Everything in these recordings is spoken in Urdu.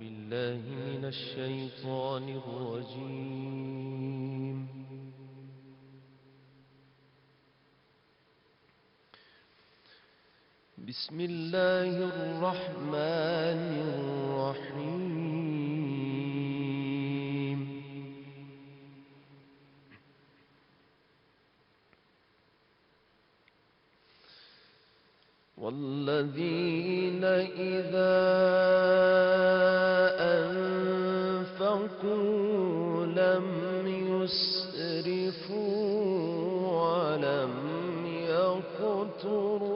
بالله من الشيطان الرجيم. بسم الله الرحمن الرحيم. والذين إذا أنفقوا لم يسرفوا ولم يقتروا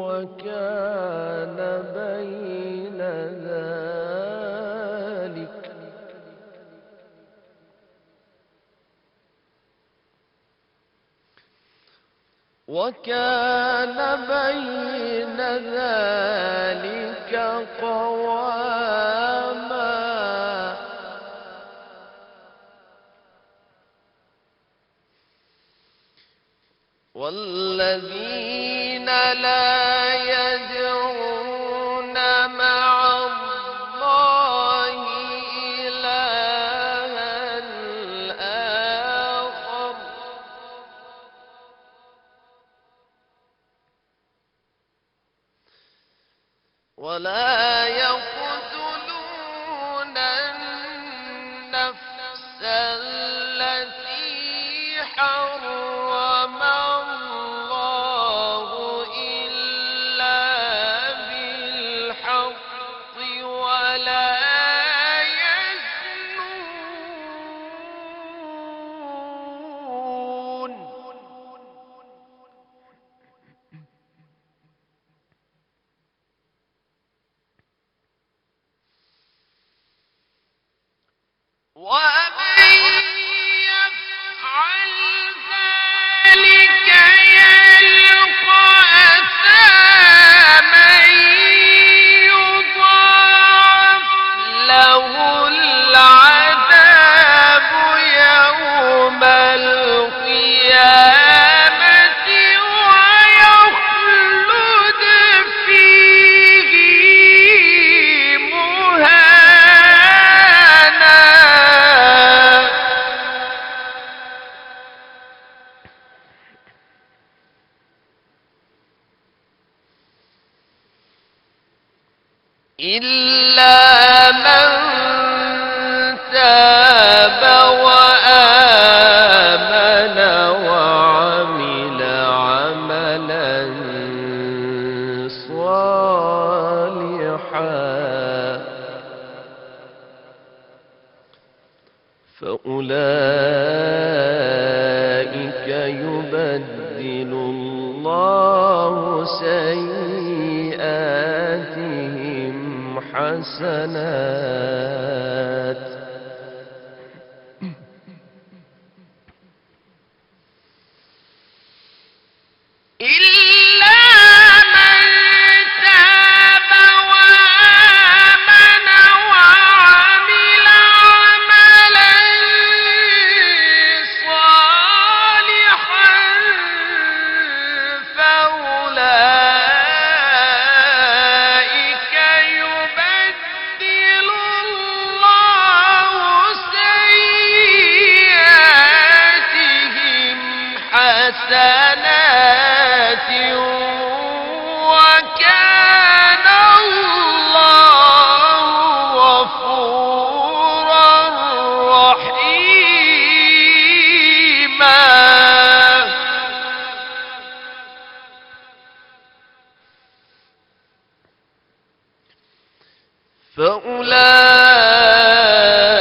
وكان بين ذلك قواما. والذين لا يدعون مع الله إلها آخر ولا يقتلون النفس التي حرم الله إلا بالحق ولا يزنون. ومن يفعل ذلك يلقى أثاما يضاعف له العذاب يوم القيامة ويخلد فيه مهانا. إلا من تاب وآمن وعمل عملا صالحا فأولئك يبدل الله سيئاتهم حسنات إلا من تاب وآمن وعمل عملا صالحا فأولئك يبدل الله سيئاتهم حسنات وكان الله غفورا رحيما.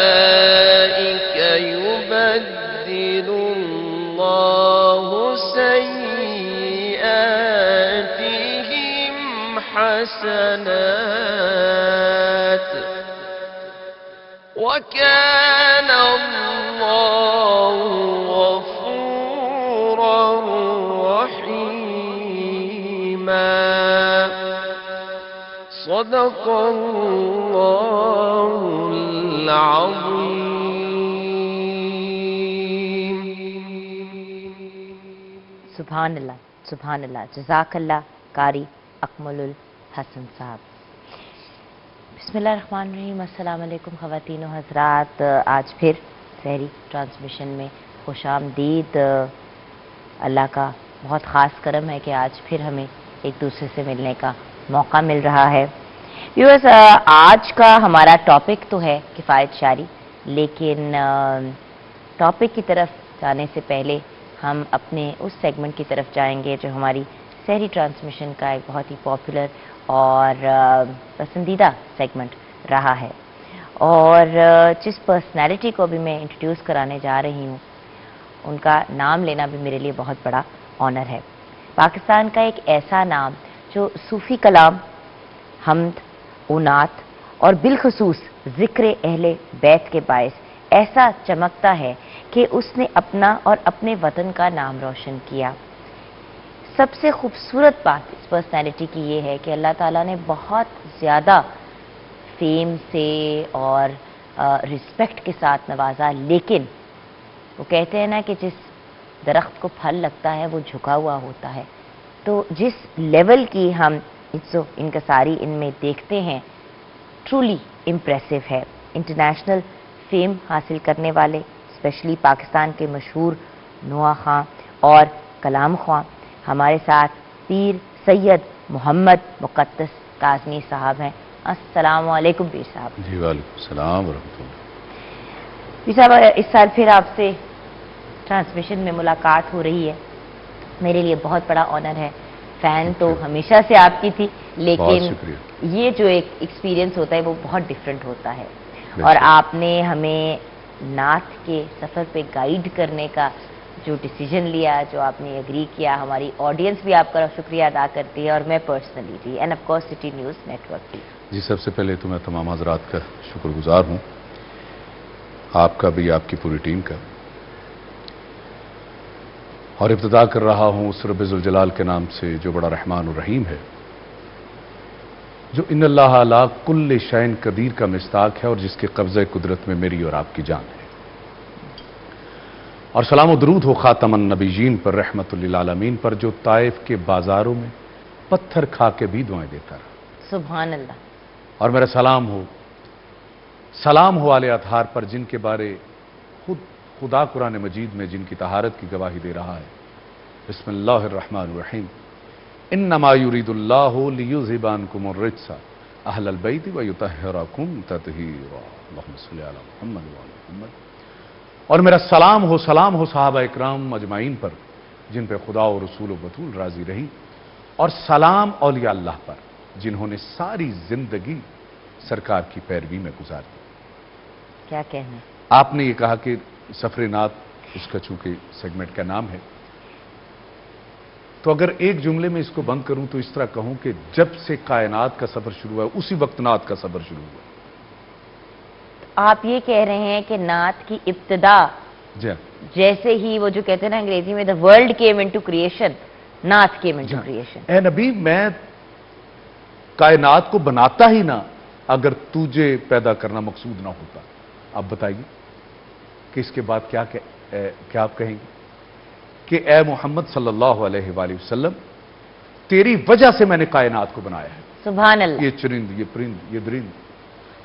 فأولئك يبدل الله سيئاتهم حسنات وكان الله غفورا رحيما. صدق الله العظيم. سبحان اللہ، سبحان اللہ. جزاک اللہ قاری اکمل الحسن صاحب. بسم اللہ الرحمن الرحیم. السلام علیکم خواتین و حضرات. آج پھر سحری ٹرانسمیشن میں خوش آمدید. اللہ کا بہت خاص کرم ہے کہ آج پھر ہمیں ایک دوسرے سے ملنے کا موقع مل رہا ہے. ویورز، آج کا ہمارا ٹاپک تو ہے کفایت شاری، لیکن ٹاپک کی طرف جانے سے پہلے ہم اپنے اس سیگمنٹ کی طرف جائیں گے جو ہماری سحری ٹرانسمیشن کا ایک بہت ہی پاپولر اور پسندیدہ سیگمنٹ رہا ہے، اور جس پرسنالٹی کو بھی میں انٹروڈیوس کرانے جا رہی ہوں ان کا نام لینا بھی میرے لیے بہت بڑا آنر ہے. پاکستان کا ایک ایسا نام جو صوفی کلام، حمد و نعت اور بالخصوص ذکر اہل بیت کے باعث ایسا چمکتا ہے کہ اس نے اپنا اور اپنے وطن کا نام روشن کیا. سب سے خوبصورت بات اس پرسنالٹی کی یہ ہے کہ اللہ تعالیٰ نے بہت زیادہ فیم سے اور رسپیکٹ کے ساتھ نوازا، لیکن وہ کہتے ہیں نا کہ جس درخت کو پھل لگتا ہے وہ جھکا ہوا ہوتا ہے. تو جس لیول کی ہم انکساری ان میں دیکھتے ہیں ٹرولی امپریسو ہے. انٹرنیشنل فیم حاصل کرنے والے اسپیشلی پاکستان کے مشہور نوا خاں اور کلام خواں ہمارے ساتھ پیر سید محمد مقدس کاظمی صاحب ہیں. السلام علیکم پیر صاحب. جی وعلیکم السلام ورحمۃ اللہ. پیر صاحب، اس سال پھر آپ سے ٹرانسمیشن میں ملاقات ہو رہی ہے. میرے لیے بہت بڑا آنر ہے. فین تو ہمیشہ سے آپ کی تھی، لیکن یہ جو ایک ایکسپیرینس ہوتا ہے وہ بہت ڈیفرنٹ ہوتا ہے، اور آپ نے ہمیں نعت کے سفر پہ گائیڈ کرنے کا جو ڈیسیجن لیا، جو آپ نے اگری کیا، ہماری آڈینس بھی آپ کا شکریہ ادا کرتی ہے اور میں پرسنلی بھی، and of course city news network بھی. جی، سب سے پہلے تو میں تمام حضرات کا شکر گزار ہوں، آپ کا بھی، آپ کی پوری ٹیم کا، اور ابتدا کر رہا ہوں اس رب ذوالجلال کے نام سے جو بڑا رحمان الرحیم ہے، جو ان اللہ علی کل شیء قدیر کا مصداق ہے اور جس کے قبضہ قدرت میں میری اور آپ کی جان ہے. اور سلام و درود ہو خاتم النبیین پر، رحمت للعالمین پر، جو طائف کے بازاروں میں پتھر کھا کے بھی دعائیں دیتا رہا. سبحان اللہ. اور میرا سلام ہو آل اطہار پر، جن کے بارے خود خدا قرآن مجید میں جن کی طہارت کی گواہی دے رہا ہے. بسم اللہ الرحمن الرحیم. انما یرید اللہ لیذھب عنکم الرجس اہل البیت ویطہرکم تطہیرا. اللہم صلی علی محمد وعلی محمد. اور میرا سلام ہو صحابہ اکرام اجمعین پر، جن پہ خدا و رسول و بطول راضی رہی. اور سلام اولیاء اللہ پر، جنہوں نے ساری زندگی سرکار کی پیروی میں گزار دی. کیا کہنا. آپ نے یہ کہا کہ سفر نعت اس کا چونکہ سیگمنٹ کا نام ہے، تو اگر ایک جملے میں اس کو بند کروں تو اس طرح کہوں کہ جب سے کائنات کا سفر شروع ہوا اسی وقت نعت کا سفر شروع ہوا. آپ یہ کہہ رہے ہیں کہ نعت کی ابتدا جیسے ہی وہ جو کہتے ہیں نا انگریزی میں the world came into creation، نعت came into creation. اے نبی، میں کائنات کو بناتا ہی نہ اگر تجھے پیدا کرنا مقصود نہ ہوتا. آپ بتائیے کہ اس کے بعد کیا آپ کہیں گے کہ اے محمد صلی اللہ علیہ وآلہ وسلم، تیری وجہ سے میں نے کائنات کو بنایا ہے. سبحان اللہ. یہ چرند، یہ پرند، یہ درند،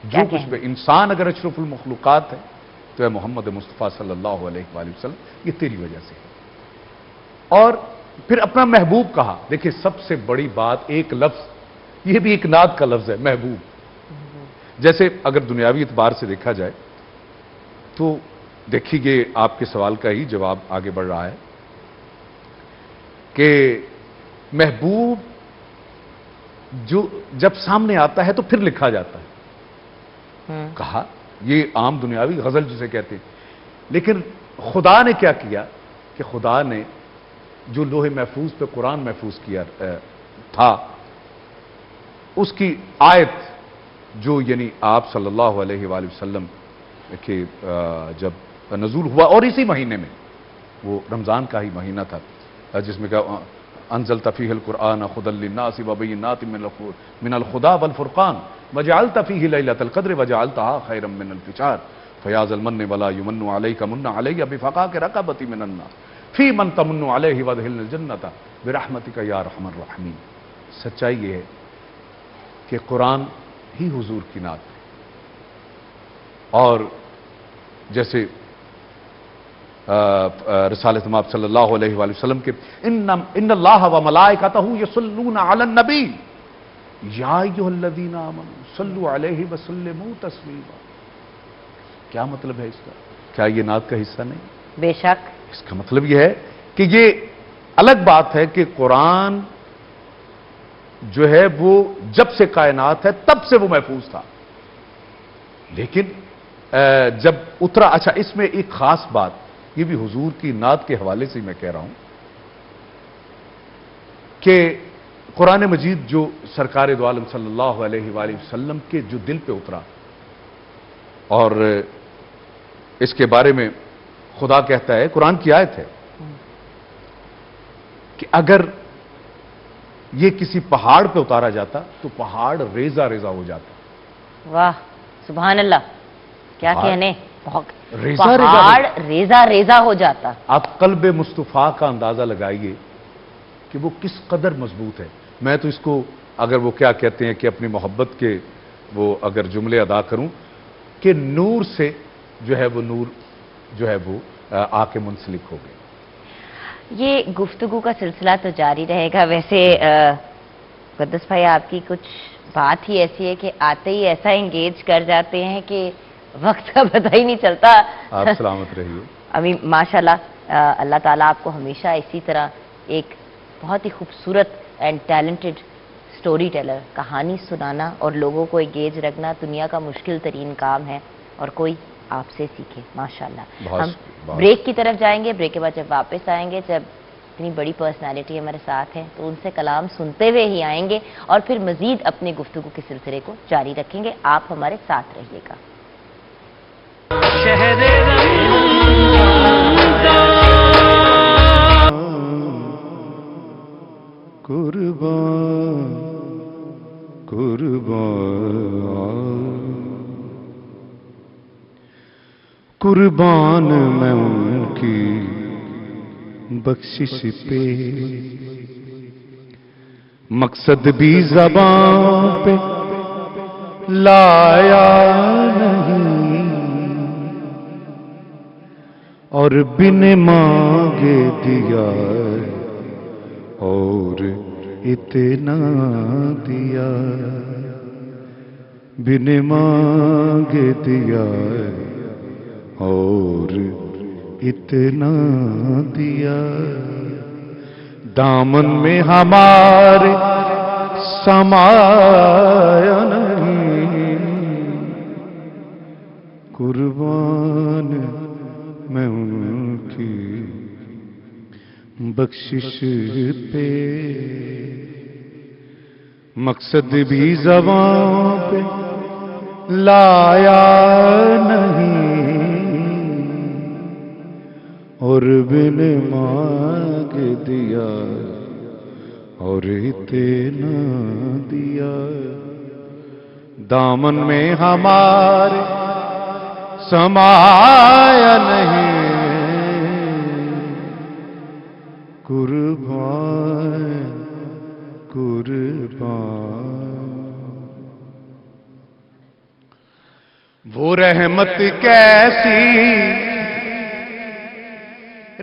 جو کچھ بھی انسان اگر اشرف المخلوقات ہے تو اے محمد مصطفیٰ صلی اللہ علیہ وآلہ وسلم یہ تیری وجہ سے ہے. اور پھر اپنا محبوب کہا. دیکھیں سب سے بڑی بات، ایک لفظ، یہ بھی ایک نعت کا لفظ ہے، محبوب. جیسے اگر دنیاوی اعتبار سے دیکھا جائے تو دیکھیے آپ کے سوال کا ہی جواب آگے بڑھ رہا ہے کہ محبوب جو جب سامنے آتا ہے تو پھر لکھا جاتا ہے. کہا یہ عام دنیاوی غزل جسے کہتے ہیں، لیکن خدا نے کیا کیا کہ خدا نے جو لوح محفوظ پہ قرآن محفوظ کیا تھا، اس کی آیت جو یعنی آپ صلی اللہ علیہ وآلہ وسلم کے جب نزول ہوا، اور اسی مہینے میں، وہ رمضان کا ہی مہینہ تھا جس میں کہا انزلت فیہ القرآن ہدی للناس وبینات من الہدی والفرقان وجعلت فیہ لیلۃ القدر وجعلتہا خیرا من الف شہر فیاض المن ولا یمن علیک من علی بفقاک رقبۃ من النار فی من تمن علیہ وادخلنا الجنۃ برحمتک یا ارحم الراحمین. سچائی یہ ہے کہ قرآن ہی حضور کی نعت ہے۔ اور جیسے رسالت مآب صلی اللہ علیہ وآلہ وسلم کے ان اللہ و ملائکتہ یصلون علی النبی یا ایھا الذین آمنوا صلوا علیہ وسلموا تسلیما۔ کیا مطلب ہے اس کا؟ کیا یہ نعت کا حصہ نہیں؟ بے شک۔ اس کا مطلب یہ ہے کہ یہ الگ بات ہے کہ قرآن جو ہے وہ جب سے کائنات ہے تب سے وہ محفوظ تھا، لیکن جب اترا، اچھا اس میں ایک خاص بات، یہ بھی حضور کی نعت کے حوالے سے میں کہہ رہا ہوں کہ قرآن مجید جو سرکار دو عالم صلی اللہ علیہ وآلہ وسلم کے جو دل پہ اترا، اور اس کے بارے میں خدا کہتا ہے، قرآن کی آیت ہے کہ اگر یہ کسی پہاڑ پہ اتارا جاتا تو پہاڑ ریزہ ریزہ ہو جاتا۔ واہ سبحان اللہ، کیا کہنے، ریزہ پہاڑ ریزہ ریزہ ہو جاتا۔ آپ قلب مصطفیٰ کا اندازہ لگائیے کہ وہ کس قدر مضبوط ہے۔ میں تو اس کو اگر وہ کیا کہتے ہیں کہ اپنی محبت کے وہ اگر جملے ادا کروں کہ نور سے جو ہے وہ نور جو ہے وہ آ کے منسلک ہو گئے۔ یہ گفتگو کا سلسلہ تو جاری رہے گا۔ ویسے مقدس بھائی آپ کی کچھ بات ہی ایسی ہے کہ آتے ہی ایسا انگیج کر جاتے ہیں کہ وقت کا پتہ ہی نہیں چلتا۔ آپ سلامت رہیے۔ ابھی ماشاءاللہ اللہ تعالیٰ آپ کو ہمیشہ اسی طرح ایک بہت ہی خوبصورت اینڈ ٹیلنٹڈ سٹوری ٹیلر، کہانی سنانا اور لوگوں کو انگیج رکھنا دنیا کا مشکل ترین کام ہے، اور کوئی آپ سے سیکھے ماشاءاللہ۔ ہم بریک کی طرف جائیں گے، بریک کے بعد جب واپس آئیں گے، جب اتنی بڑی پرسنالٹی ہمارے ساتھ ہیں تو ان سے کلام سنتے ہوئے ہی آئیں گے اور پھر مزید اپنے گفتگو کے سلسلے کو جاری رکھیں گے۔ آپ ہمارے ساتھ رہیے گا۔ قربان قربان قربان میں ان کی بخشش پہ، مقصد بھی زبان پہ لایا نہیں، اور بن مانگے دیا اور اتنا دیا، بن مانگے دیا اور اتنا دیا، دامن میں ہمارے سمایا نہیں، قربان میں ان کی بخشش پہ، مقصد بھی زبان پہ لایا نہیں، اور بن مانگ دیا اور اتنا دیا، دامن میں ہمارے سمایا نہیں، قربان قربان۔ وہ رحمت کیسی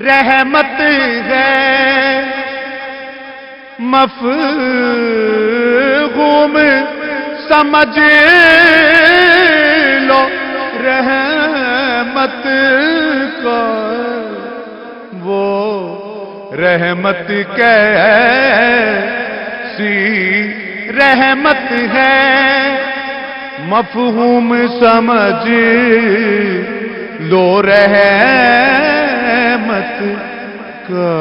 رحمت ہے، مفہوم سمجھ لو رحمت کا، وہ رحمت کیسی رحمت ہے، مفہوم سمجھ لو رحمت کا،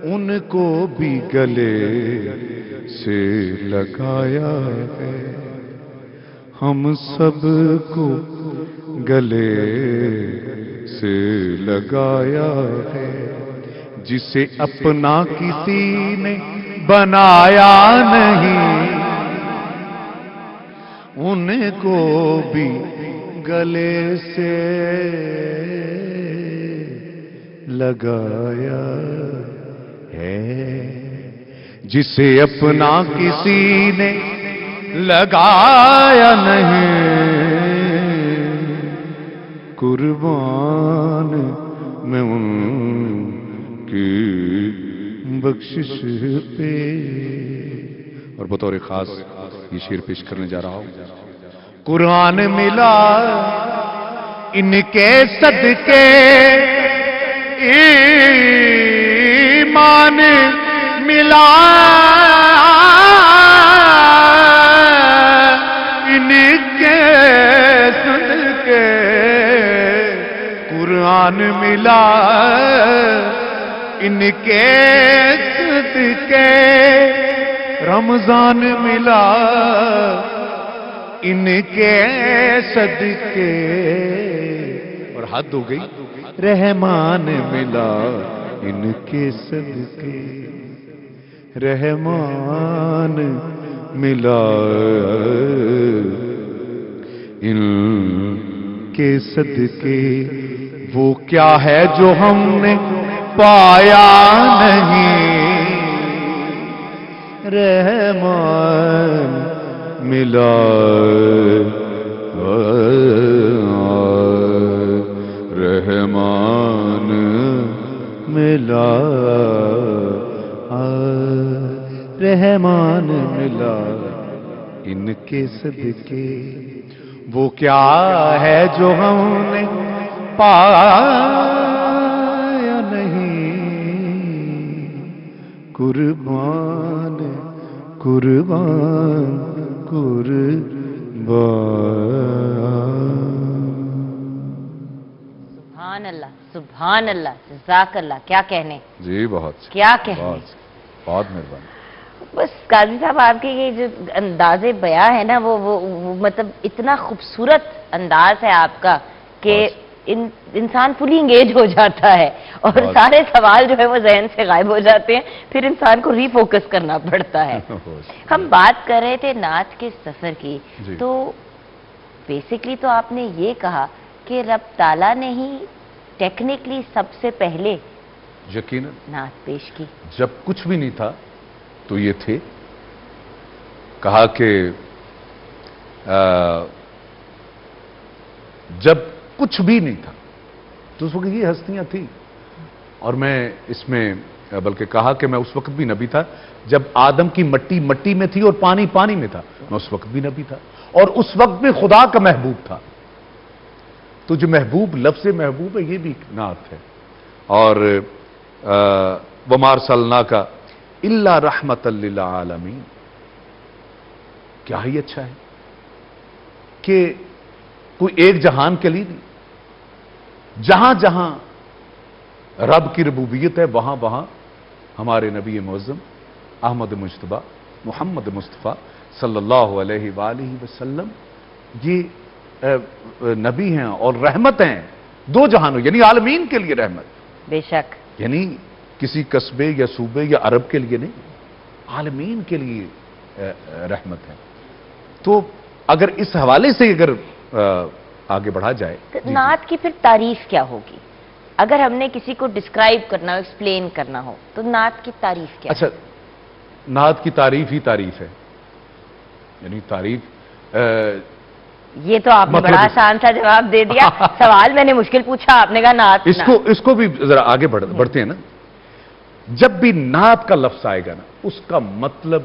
ان کو بھی گلے سے لگایا ہے، ہم سب کو گلے سے لگایا ہے، جسے اپنا کسی نے بنایا نہیں، ان کو بھی گلے سے لگایا ہے، جسے اپنا کسی نے لگایا نہیں، قربان میں ان کی بخشش پہ. اور بطور خاص یہ شعر پیش کرنے جا رہا ہوں. قرآن ملا ان کے صدقے، ایمان ملا ان کے صدقے، قرآن ملا ان کے صدقے، رمضان ملا ان کے صدقے. اور حد ہو گئی، رحمان ملا ان کے صدقے، رحمان ملا ان کے صدقے. وہ کیا ہے جو ہم نے پایا نہیں، رحمان ملا رحمان ملا رحمان ملا ان کے صدقے. وہ کیا ہے جو ہم نے پایا نہیں، قربان قربان سبحان اللہ، سبحان اللہ، جزاک اللہ. کیا کہنے جی، بہت کیا کہنے. بہت مہربانی. بس قاضی صاحب آپ کے یہ جو انداز بیاں ہے نا وہ مطلب اتنا خوبصورت انداز ہے آپ کا کہ انسان فلی انگیج ہو جاتا ہے اور سارے سوال جو ہے وہ ذہن سے غائب ہو جاتے ہیں، پھر انسان کو ری فوکس کرنا پڑتا ہے. ہم بات کر رہے تھے نعت کے سفر کی، تو بیسکلی تو آپ نے یہ کہا کہ رب تعالیٰ نے ہی ٹیکنیکلی سب سے پہلے یقیناً نعت پیش کی. جب کچھ بھی نہیں تھا تو یہ تھے. کہا کہ جب کچھ بھی نہیں تھا تو اس وقت یہ ہستیاں تھیں. اور میں اس میں بلکہ کہا کہ میں اس وقت بھی نبی تھا جب آدم کی مٹی مٹی میں تھی اور پانی پانی میں تھا. میں اس وقت بھی نبی تھا اور اس وقت میں خدا کا محبوب تھا. تو جو محبوب، لفظ محبوب ہے، یہ بھی ایک نعت ہے. اور وَمَا أَرْسَلْنَاكَ إِلَّا رَحْمَةً لِّلْعَالَمِينَ. کیا ہی اچھا ہے کہ کوئی ایک جہان کے لیے نہیں، جہاں جہاں رب کی ربوبیت ہے وہاں وہاں ہمارے نبی معظم احمد مجتبیٰ محمد مصطفیٰ صلی اللہ علیہ وآلہ وسلم یہ نبی ہیں اور رحمت ہیں دو جہانوں، یعنی عالمین کے لیے رحمت. بے شک. یعنی کسی قصبے یا صوبے یا عرب کے لیے نہیں، عالمین کے لیے رحمت ہے. تو اگر اس حوالے سے اگر آگے بڑھا جائے نعت کی پھر تعریف کیا ہوگی؟ اگر ہم نے کسی کو ڈسکرائب کرنا ہو، ایکسپلین کرنا ہو تو نعت کی تعریف کیا؟ اچھا، نعت کی تعریف ہی تعریف ہے. یعنی تعریف یہ تو آپ نے بڑا آسان سا جواب دے دیا. سوال میں نے مشکل پوچھا، آپ نے کہا نعت. اس کو بھی ذرا آگے بڑھتے ہیں نا. جب بھی نعت کا لفظ آئے گا نا، اس کا مطلب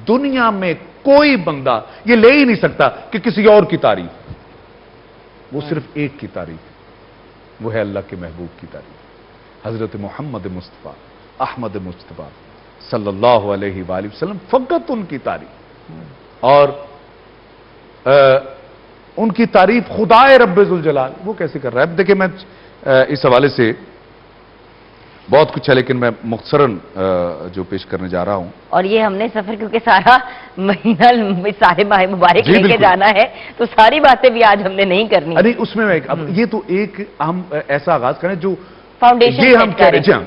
دنیا میں کوئی بندہ یہ لے ہی نہیں سکتا کہ کسی اور کی تعریف. وہ صرف ایک کی تعریف ہے، وہ ہے اللہ کے محبوب کی تعریف، حضرت محمد مصطفیٰ احمد مجتبیٰ صلی اللہ علیہ وآلہ وسلم. فقط ان کی تعریف. اور ان کی تعریف خدا رب ذوالجلال وہ کیسے کر رہا ہے؟ اب دیکھیں، میں اس حوالے سے بہت کچھ ہے لیکن میں مختصراً جو پیش کرنے جا رہا ہوں. اور یہ ہم نے سفر کیونکہ سارا مہینہ سارے ماہ مبارک لے کے جانا ہے تو ساری باتیں بھی آج ہم نے نہیں کرنی. ارے اس میں اب یہ تو ایک ہم ایسا آغاز کریں جو فاؤنڈیشن یہ ہم کہہ رہے ہیں.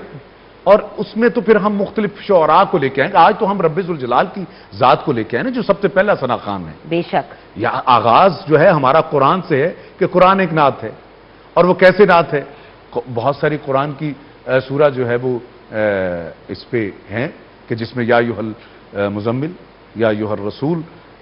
اور اس میں تو پھر ہم مختلف شعراء کو لے کے آئیں گے. آج تو ہم رب ذوالجلال کی ذات کو لے کے آئیں نا جو سب سے پہلا ثنا خوان ہے. بے شک. یا آغاز جو ہے ہمارا قرآن سے ہے کہ قرآن ایک نعت ہے. اور وہ کیسے نعت ہے؟ بہت ساری قرآن کی سورہ جو ہے وہ اس پہ ہیں کہ جس میں یا ایھا المزمل یا ایھا الرسول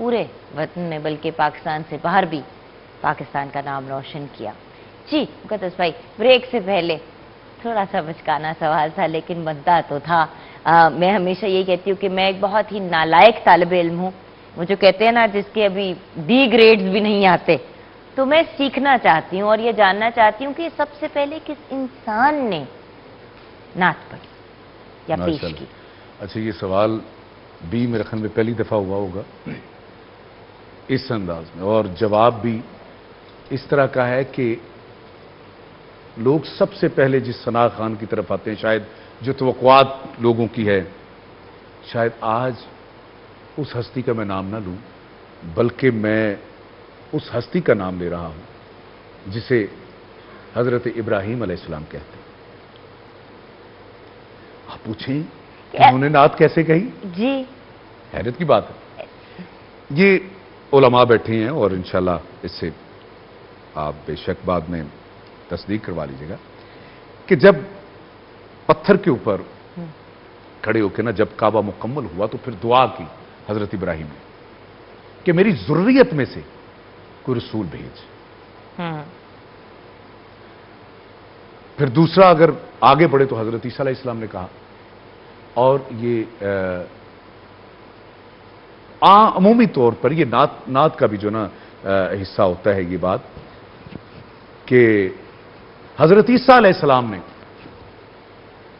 پورے وطن میں بلکہ پاکستان سے باہر بھی پاکستان کا نام روشن کیا. جی مقدس بھائی، بریک سے پہلے تھوڑا سا بچکانا سوال تھا لیکن بنتا تو تھا. میں ہمیشہ یہ کہتی ہوں کہ میں ایک بہت ہی نالائق طالب علم ہوں. وہ جو کہتے ہیں نا جس کے ابھی ڈی گریڈز بھی نہیں آتے، تو میں سیکھنا چاہتی ہوں اور یہ جاننا چاہتی ہوں کہ سب سے پہلے کس انسان نے نعت پڑھی یا پیش کی. اچھا، یہ سوال بھی میرے خیال میں پہلی دفعہ ہوا ہوگا اس انداز میں، اور جواب بھی اس طرح کا ہے کہ لوگ سب سے پہلے جس ثنا خان کی طرف آتے ہیں، شاید جو توقعات لوگوں کی ہے، شاید آج اس ہستی کا میں نام نہ لوں بلکہ میں اس ہستی کا نام لے رہا ہوں جسے حضرت ابراہیم علیہ السلام کہتے ہیں. آپ پوچھیں کہ انہوں نے نعت کیسے کہی؟ جی حیرت کی بات ہے. یہ علماء بیٹھے ہیں اور انشاءاللہ اس سے آپ بے شک بعد میں تصدیق کروا لیجیے گا کہ جب پتھر کے اوپر کھڑے ہو کے نا جب کعبہ مکمل ہوا تو پھر دعا کی حضرت ابراہیم نے کہ میری ذریت میں سے کوئی رسول بھیج. پھر دوسرا اگر آگے بڑھے تو حضرت عیسیٰ علیہ السلام نے کہا، اور یہ عمومی طور پر یہ نعت کا بھی جو نا حصہ ہوتا ہے یہ بات کہ حضرت عیسیٰ علیہ السلام نے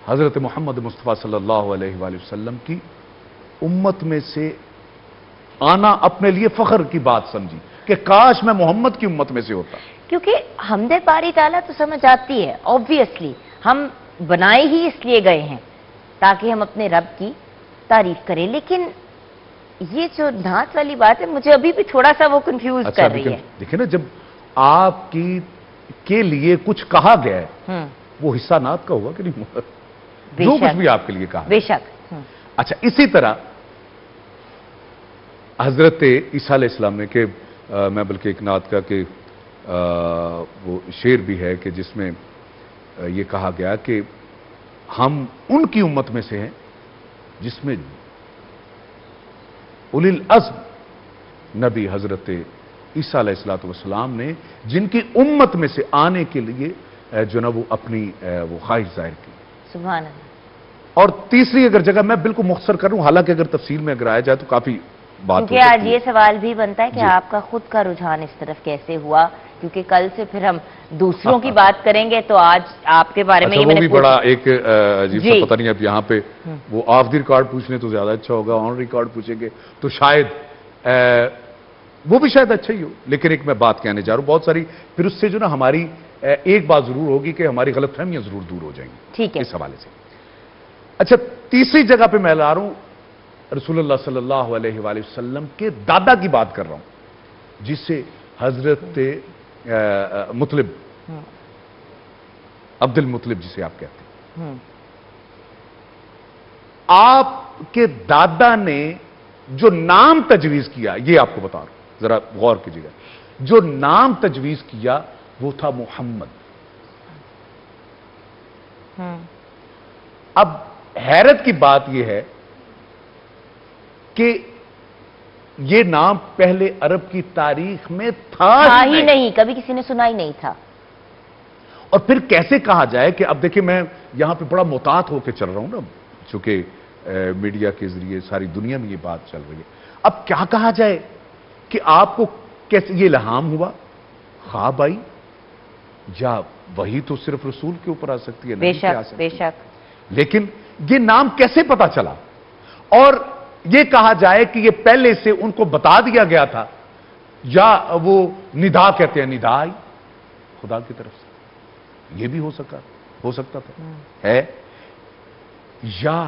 حضرت محمد مصطفیٰ صلی اللہ علیہ وآلہ وسلم کی امت میں سے آنا اپنے لیے فخر کی بات سمجھی کہ کاش میں محمد کی امت میں سے ہوتا. کیونکہ حمد باری تعالیٰ تو سمجھ آتی ہے، obviously ہم بنائے ہی اس لیے گئے ہیں تاکہ ہم اپنے رب کی تعریف کریں. لیکن یہ جو نعت والی بات ہے مجھے ابھی بھی تھوڑا سا وہ کنفیوز کر رہی ہے. دیکھیں نا، جب آپ کے لیے کچھ کہا گیا ہے وہ حصہ نعت کا ہوا کہ نہیں ہوا؟ جو کچھ بھی آپ کے لیے کہا. بے شک. اچھا، اسی طرح حضرت عیسیٰ علیہ السلام نے کہ میں بلکہ ایک نعت کا کہ وہ شعر بھی ہے کہ جس میں یہ کہا گیا کہ ہم ان کی امت میں سے ہیں جس میں اولی العزم نبی حضرت عیسیٰ علیہ السلام نے جن کی امت میں سے آنے کے لیے جو نا وہ اپنی وہ خواہش ظاہر کی. سبحان اللہ. اور تیسری اگر جگہ میں بالکل مختصر کروں، حالانکہ اگر تفصیل میں اگر آیا جائے تو کافی بات کیونکہ آج یہ سوال بھی بنتا ہے کہ آپ کا خود کا رجحان اس طرف کیسے ہوا، کیونکہ کل سے پھر ہم دوسروں کی بات کریں گے تو آج آپ کے بارے میں وہ بھی بڑا ایک عجیب سا پتہ نہیں. اب یہاں پہ وہ آف دی ریکارڈ پوچھ لیں تو زیادہ اچھا ہوگا، آن ریکارڈ پوچھیں گے تو شاید وہ بھی شاید اچھا ہی ہو. لیکن ایک میں بات کہنے جا رہا ہوں، بہت ساری پھر اس سے جو نا ہماری ایک بات ضرور ہوگی کہ ہماری غلط فہمیاں ضرور دور ہو جائیں گی. ٹھیک ہے. اس حوالے سے اچھا، تیسری جگہ پہ میں لا رہا ہوں رسول اللہ صلی اللہ علیہ وآلہ وسلم کے دادا کی بات کر رہا ہوں جس سے حضرت مطلب عبد المطلب جسے آپ کہتے ہیں. آپ کے دادا نے جو نام تجویز کیا یہ آپ کو بتا رہا ہوں، ذرا غور کیجیے گا. جو نام تجویز کیا وہ تھا محمد. اب حیرت کی بات یہ ہے کہ یہ نام پہلے عرب کی تاریخ میں تھا ہی نہیں، کبھی کسی نے سنا ہی نہیں تھا. اور پھر کیسے کہا جائے کہ اب دیکھیں میں یہاں پہ بڑا محتاط ہو کے چل رہا ہوں نا، چونکہ میڈیا کے ذریعے ساری دنیا میں یہ بات چل رہی ہے. اب کیا کہا جائے کہ آپ کو کیسے یہ الہام ہوا، خواب آئی، یا وہی تو صرف رسول کے اوپر آ سکتی ہے؟ بے شک بے شک. لیکن یہ نام کیسے پتا چلا؟ اور یہ کہا جائے کہ یہ پہلے سے ان کو بتا دیا گیا تھا، یا وہ ندا کہتے ہیں، ندا آئی خدا کی طرف سے، یہ بھی ہو سکتا تھا ہے. یا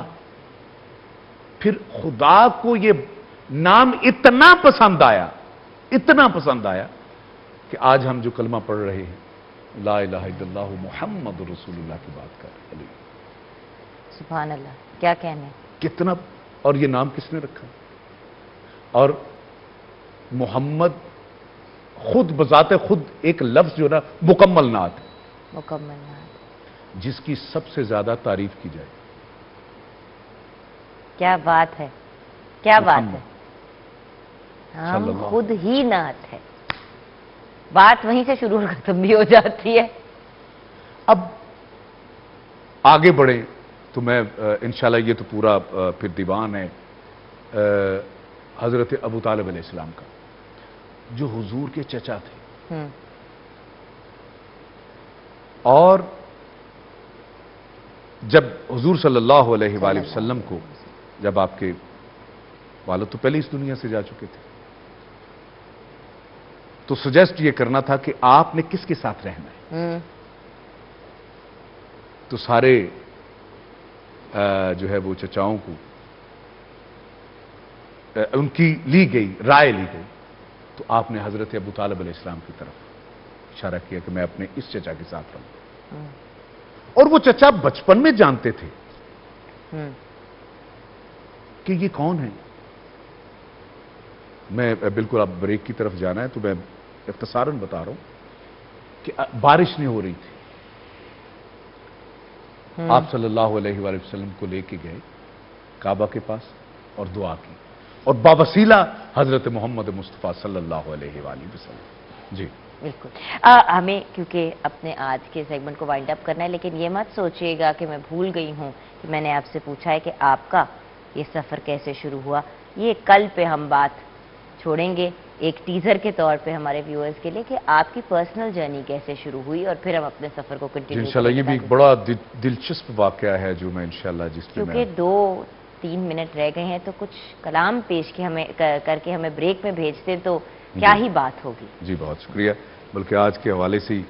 پھر خدا کو یہ نام اتنا پسند آیا کہ آج ہم جو کلمہ پڑھ رہے ہیں لا الہ الا اللہ محمد رسول اللہ کی بات کر رہے ہیں. سبحان اللہ، کیا کہنے. کتنا. اور یہ نام کس نے رکھا؟ اور محمد خود بذات خود ایک لفظ جو نا مکمل نعت ہے، مکمل نعت جس کی سب سے زیادہ تعریف کی جائے. کیا بات ہے، کیا بات ہے. ہم خود ہی نعت ہے. بات وہیں سے شروع اور ختم بھی ہو جاتی ہے. اب آگے بڑھیں تو میں انشاءاللہ یہ تو پورا پھر دیوان ہے حضرت ابو طالب علیہ السلام کا جو حضور کے چچا تھے. اور جب حضور صلی اللہ علیہ وآلہ وسلم کو جب آپ کے والد تو پہلے اس دنیا سے جا چکے تھے تو سجیسٹ یہ کرنا تھا کہ آپ نے کس کے ساتھ رہنا ہے. تو سارے جو ہے وہ چچاؤں کو ان کی لی گئی رائے لی گئی تو آپ نے حضرت ابو طالب علیہ السلام کی طرف اشارہ کیا کہ میں اپنے اس چچا کے ساتھ رہوں. اور وہ چچا بچپن میں جانتے تھے کہ یہ کون ہے. میں بالکل اب بریک کی طرف جانا ہے تو میں اختصاراً بتا رہا ہوں کہ بارش نہیں ہو رہی تھی. آپ صلی اللہ علیہ وآلہ وسلم کو لے کے گئے کعبہ کے پاس اور دعا کی اور باوسیلہ حضرت محمد مصطفیٰ صلی اللہ علیہ وآلہ وسلم. جی بالکل. ہمیں کیونکہ اپنے آج کے سیگمنٹ کو وائنڈ اپ کرنا ہے لیکن یہ مت سوچئے گا کہ میں بھول گئی ہوں کہ میں نے آپ سے پوچھا ہے کہ آپ کا یہ سفر کیسے شروع ہوا. یہ کل پہ ہم بات چھوڑیں گے ایک ٹیزر کے طور پہ ہمارے ویورز کے لیے کہ آپ کی پرسنل جرنی کیسے شروع ہوئی اور پھر ہم اپنے سفر کو کنٹینیو انشاءاللہ یہ بھی ایک بڑا دلچسپ واقعہ ہے جو میں انشاءاللہ جس پہ میں کیونکہ 2-3 منٹ رہ گئے ہیں تو کچھ کلام پیش کے ہمیں کر کے ہمیں بریک میں بھیجتے تو کیا ہی بات ہوگی. جی بہت شکریہ. بلکہ آج کے حوالے سے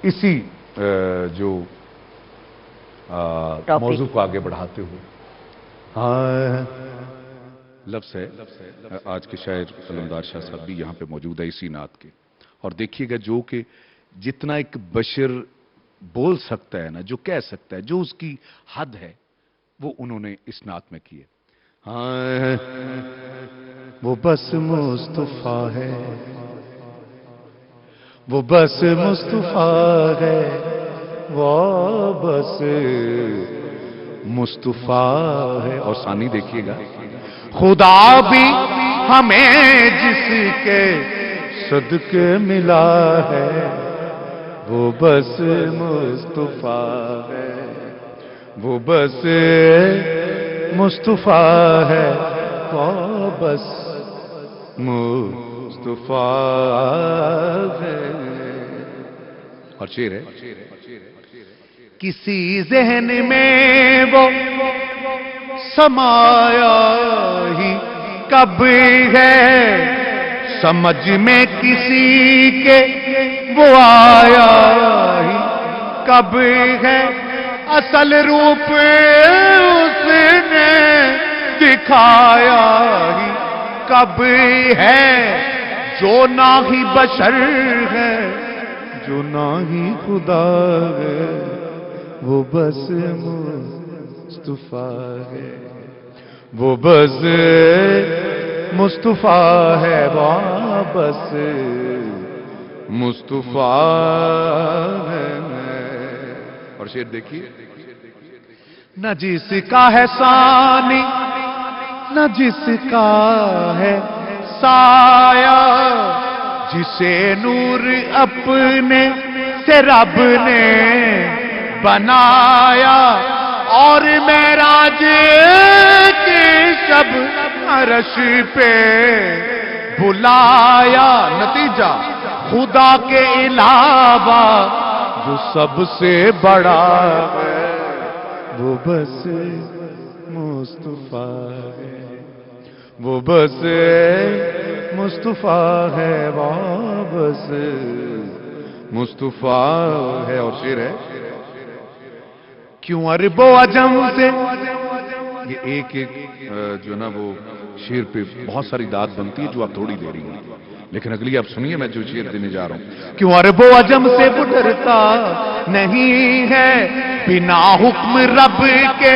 اسی جو موضوع کو آگے بڑھاتے ہوئے لفظ ہے آج کے شاعر قلندار شاہ صاحب بھی یہاں پہ موجود ہے اسی نعت کے. اور دیکھیے گا جو کہ جتنا ایک بشر بول سکتا ہے نا جو کہہ سکتا ہے جو اس کی حد ہے وہ انہوں نے اس نعت میں کی ہے. وہ بس مصطفیٰ ہے وہ بس مصطفیٰ ہے وہ بس مصطفیٰ ہے. اور ثانی دیکھیے گا خدا بھی ہمیں جس کے صدقے ملا ہے وہ بس مصطفیٰ ہے وہ بس مصطفیٰ ہے وہ بس مصطفیٰ ہے. اور شعر ہے کسی ذہن میں وہ سمایا ہی کب ہے سمجھ میں کسی کے وہ آیا ہی کب ہے اصل روپ اس نے دکھایا ہی کب ہے جو نہ ہی بشر ہے جو نہ ہی خدا ہے وہ بس مصطفیٰ ہے وہ بس مصطفیٰ ہے وہ بس مصطفیٰ ہے. اور شعر دیکھیے نہ جس کا ہے ثانی نہ جس کا ہے سایہ جسے نور اپنے سے رب نے بنایا اور معراج کے شب عرش پہ بلایا. نتیجہ خدا کے علاوہ جو سب سے بڑا ہے وہ بس مصطفیٰ ہے وہ بس مصطفیٰ ہے وہ بس مصطفیٰ ہے. اور شعر ہے کیوں عرب و عجم سے یہ ایک جو نا وہ شعر پہ بہت ساری داد بنتی ہے جو آپ تھوڑی دے رہی ہیں لیکن اگلی آپ سنیے میں جو شعر دینے جا رہا ہوں. کیوں عرب و عجم سے وہ ڈرتا نہیں ہے بنا حکم رب کے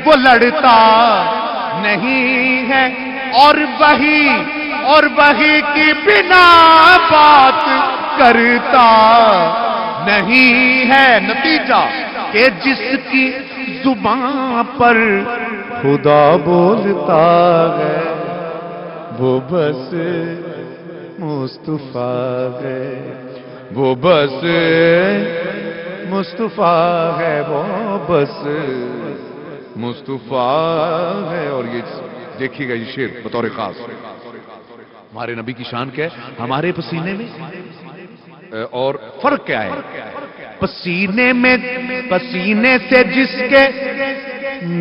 وہ لڑتا نہیں ہے اور وحی کی بنا بات کرتا نہیں ہے. نتیجہ کہ جس کی زبان پر خدا بولتا ہے وہ بس مصطفیٰ ہے، وہ بس مصطفیٰ ہے، وہ بس مصطفیٰ ہے۔ اور یہ دیکھیے گا یہ شعر بطور خاص ہمارے نبی کی شان کیا ہے، ہمارے پسینے میں اور فرق کیا ہے، پسینے میں، پسینے سے جس کے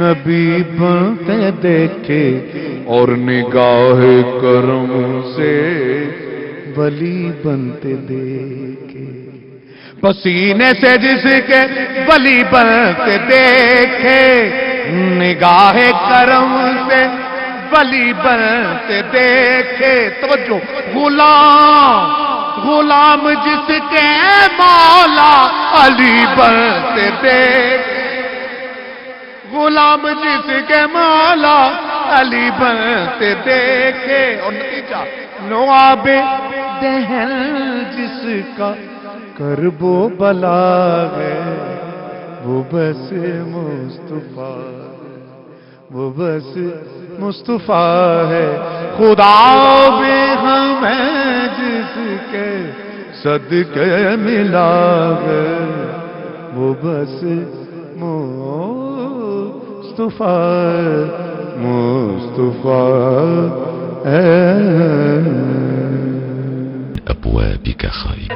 نبی بنتے دیکھے اور نگاہ کرم سے ولی بنتے دیکھے، پسینے سے جس کے ولی بنتے دیکھے، نگاہ کرم سے ولی بنتے دیکھے۔ توجہ، غلام، غلام جس کے مولا علی بنتے دیکھے، غلام جس کے مولا علی بنتے دیکھے۔ اور نتیجہ، نواب دہن جس کا کرب و بلا ہے، وہ بس مصطفیٰ، وہ بس مصطفیٰ ہے۔ خدا بھی ہمیں جس کے صدقے ملا ہے، وہ بس مصطفیٰ، مصطفیٰ ہے۔ أبوابك خير.